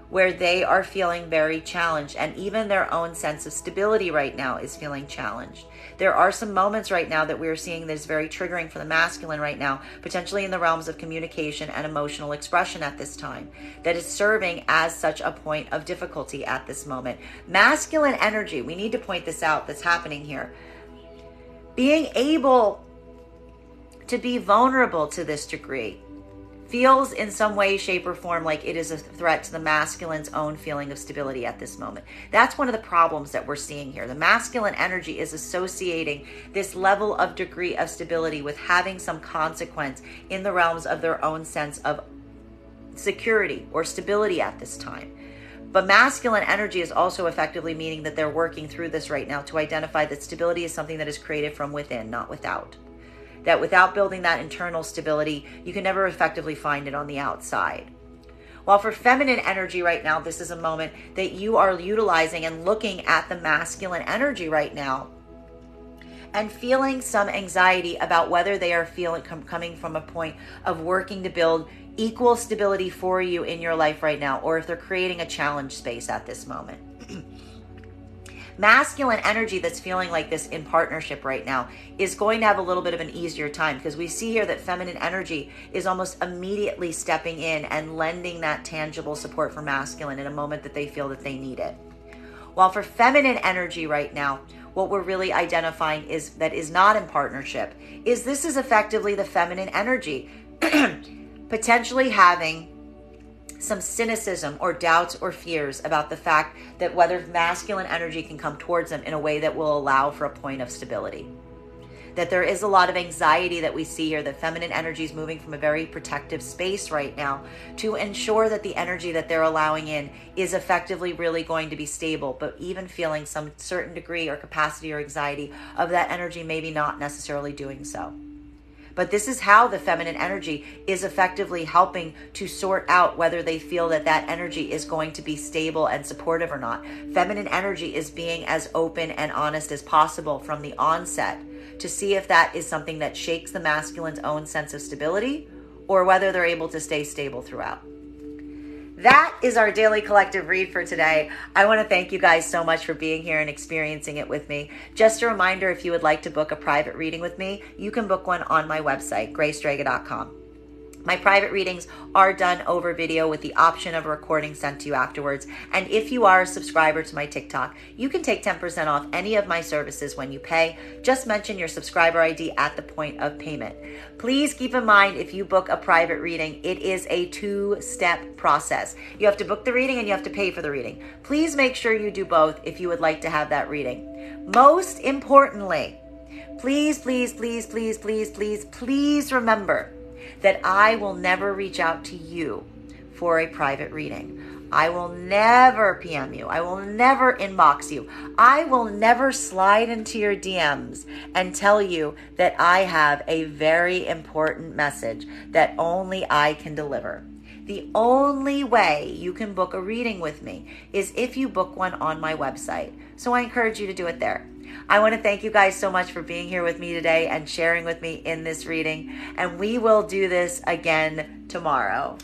where they are feeling very challenged, and even their own sense of stability right now is feeling challenged. There are some moments right now that we are seeing that is very triggering for the masculine right now, potentially in the realms of communication and emotional expression at this time, that is serving as such a point of difficulty at this moment. Masculine energy, we need to point this out, that's happening here. Being able to be vulnerable to this degree feels in some way, shape, or form like it is a threat to the masculine's own feeling of stability at this moment. That's one of the problems that we're seeing here. The masculine energy is associating this level of degree of stability with having some consequence in the realms of their own sense of security or stability at this time. But masculine energy is also effectively meaning that they're working through this right now to identify that stability is something that is created from within, not without. That without building that internal stability, you can never effectively find it on the outside. While for feminine energy right now, this is a moment that you are utilizing and looking at the masculine energy right now and feeling some anxiety about whether they are coming from a point of working to build equal stability for you in your life right now, or if they're creating a challenge space at this moment. Masculine energy that's feeling like this in partnership right now is going to have a little bit of an easier time because we see here that feminine energy is almost immediately stepping in and lending that tangible support for masculine in a moment that they feel that they need it. While for feminine energy right now, what we're really identifying is that is not in partnership is this is effectively the feminine energy potentially having some cynicism or doubts or fears about the fact that whether masculine energy can come towards them in a way that will allow for a point of stability. That there is a lot of anxiety that we see here, that feminine energy is moving from a very protective space right now to ensure that the energy that they're allowing in is effectively really going to be stable, but even feeling some certain degree or capacity or anxiety of that energy maybe not necessarily doing so. But this is how the feminine energy is effectively helping to sort out whether they feel that that energy is going to be stable and supportive or not. Feminine energy is being as open and honest as possible from the onset to see if that is something that shakes the masculine's own sense of stability or whether they're able to stay stable throughout. That is our daily collective read for today. I want to thank you guys so much for being here and experiencing it with me. Just a reminder, if you would like to book a private reading with me, you can book one on my website, graystrega.com. My private readings are done over video with the option of a recording sent to you afterwards. And if you are a subscriber to my TikTok, you can take 10% off any of my services when you pay. Just mention your subscriber ID at the point of payment. Please keep in mind, if you book a private reading, it is a two-step process. You have to book the reading and you have to pay for the reading. Please make sure you do both if you would like to have that reading. Most importantly, please remember that I will never reach out to you for a private reading. I will never PM you. I will never inbox you. I will never slide into your DMs and tell you that I have a very important message that only I can deliver. The only way you can book a reading with me is if you book one on my website. So I encourage you to do it there. I want to thank you guys so much for being here with me today and sharing with me in this reading. And we will do this again tomorrow.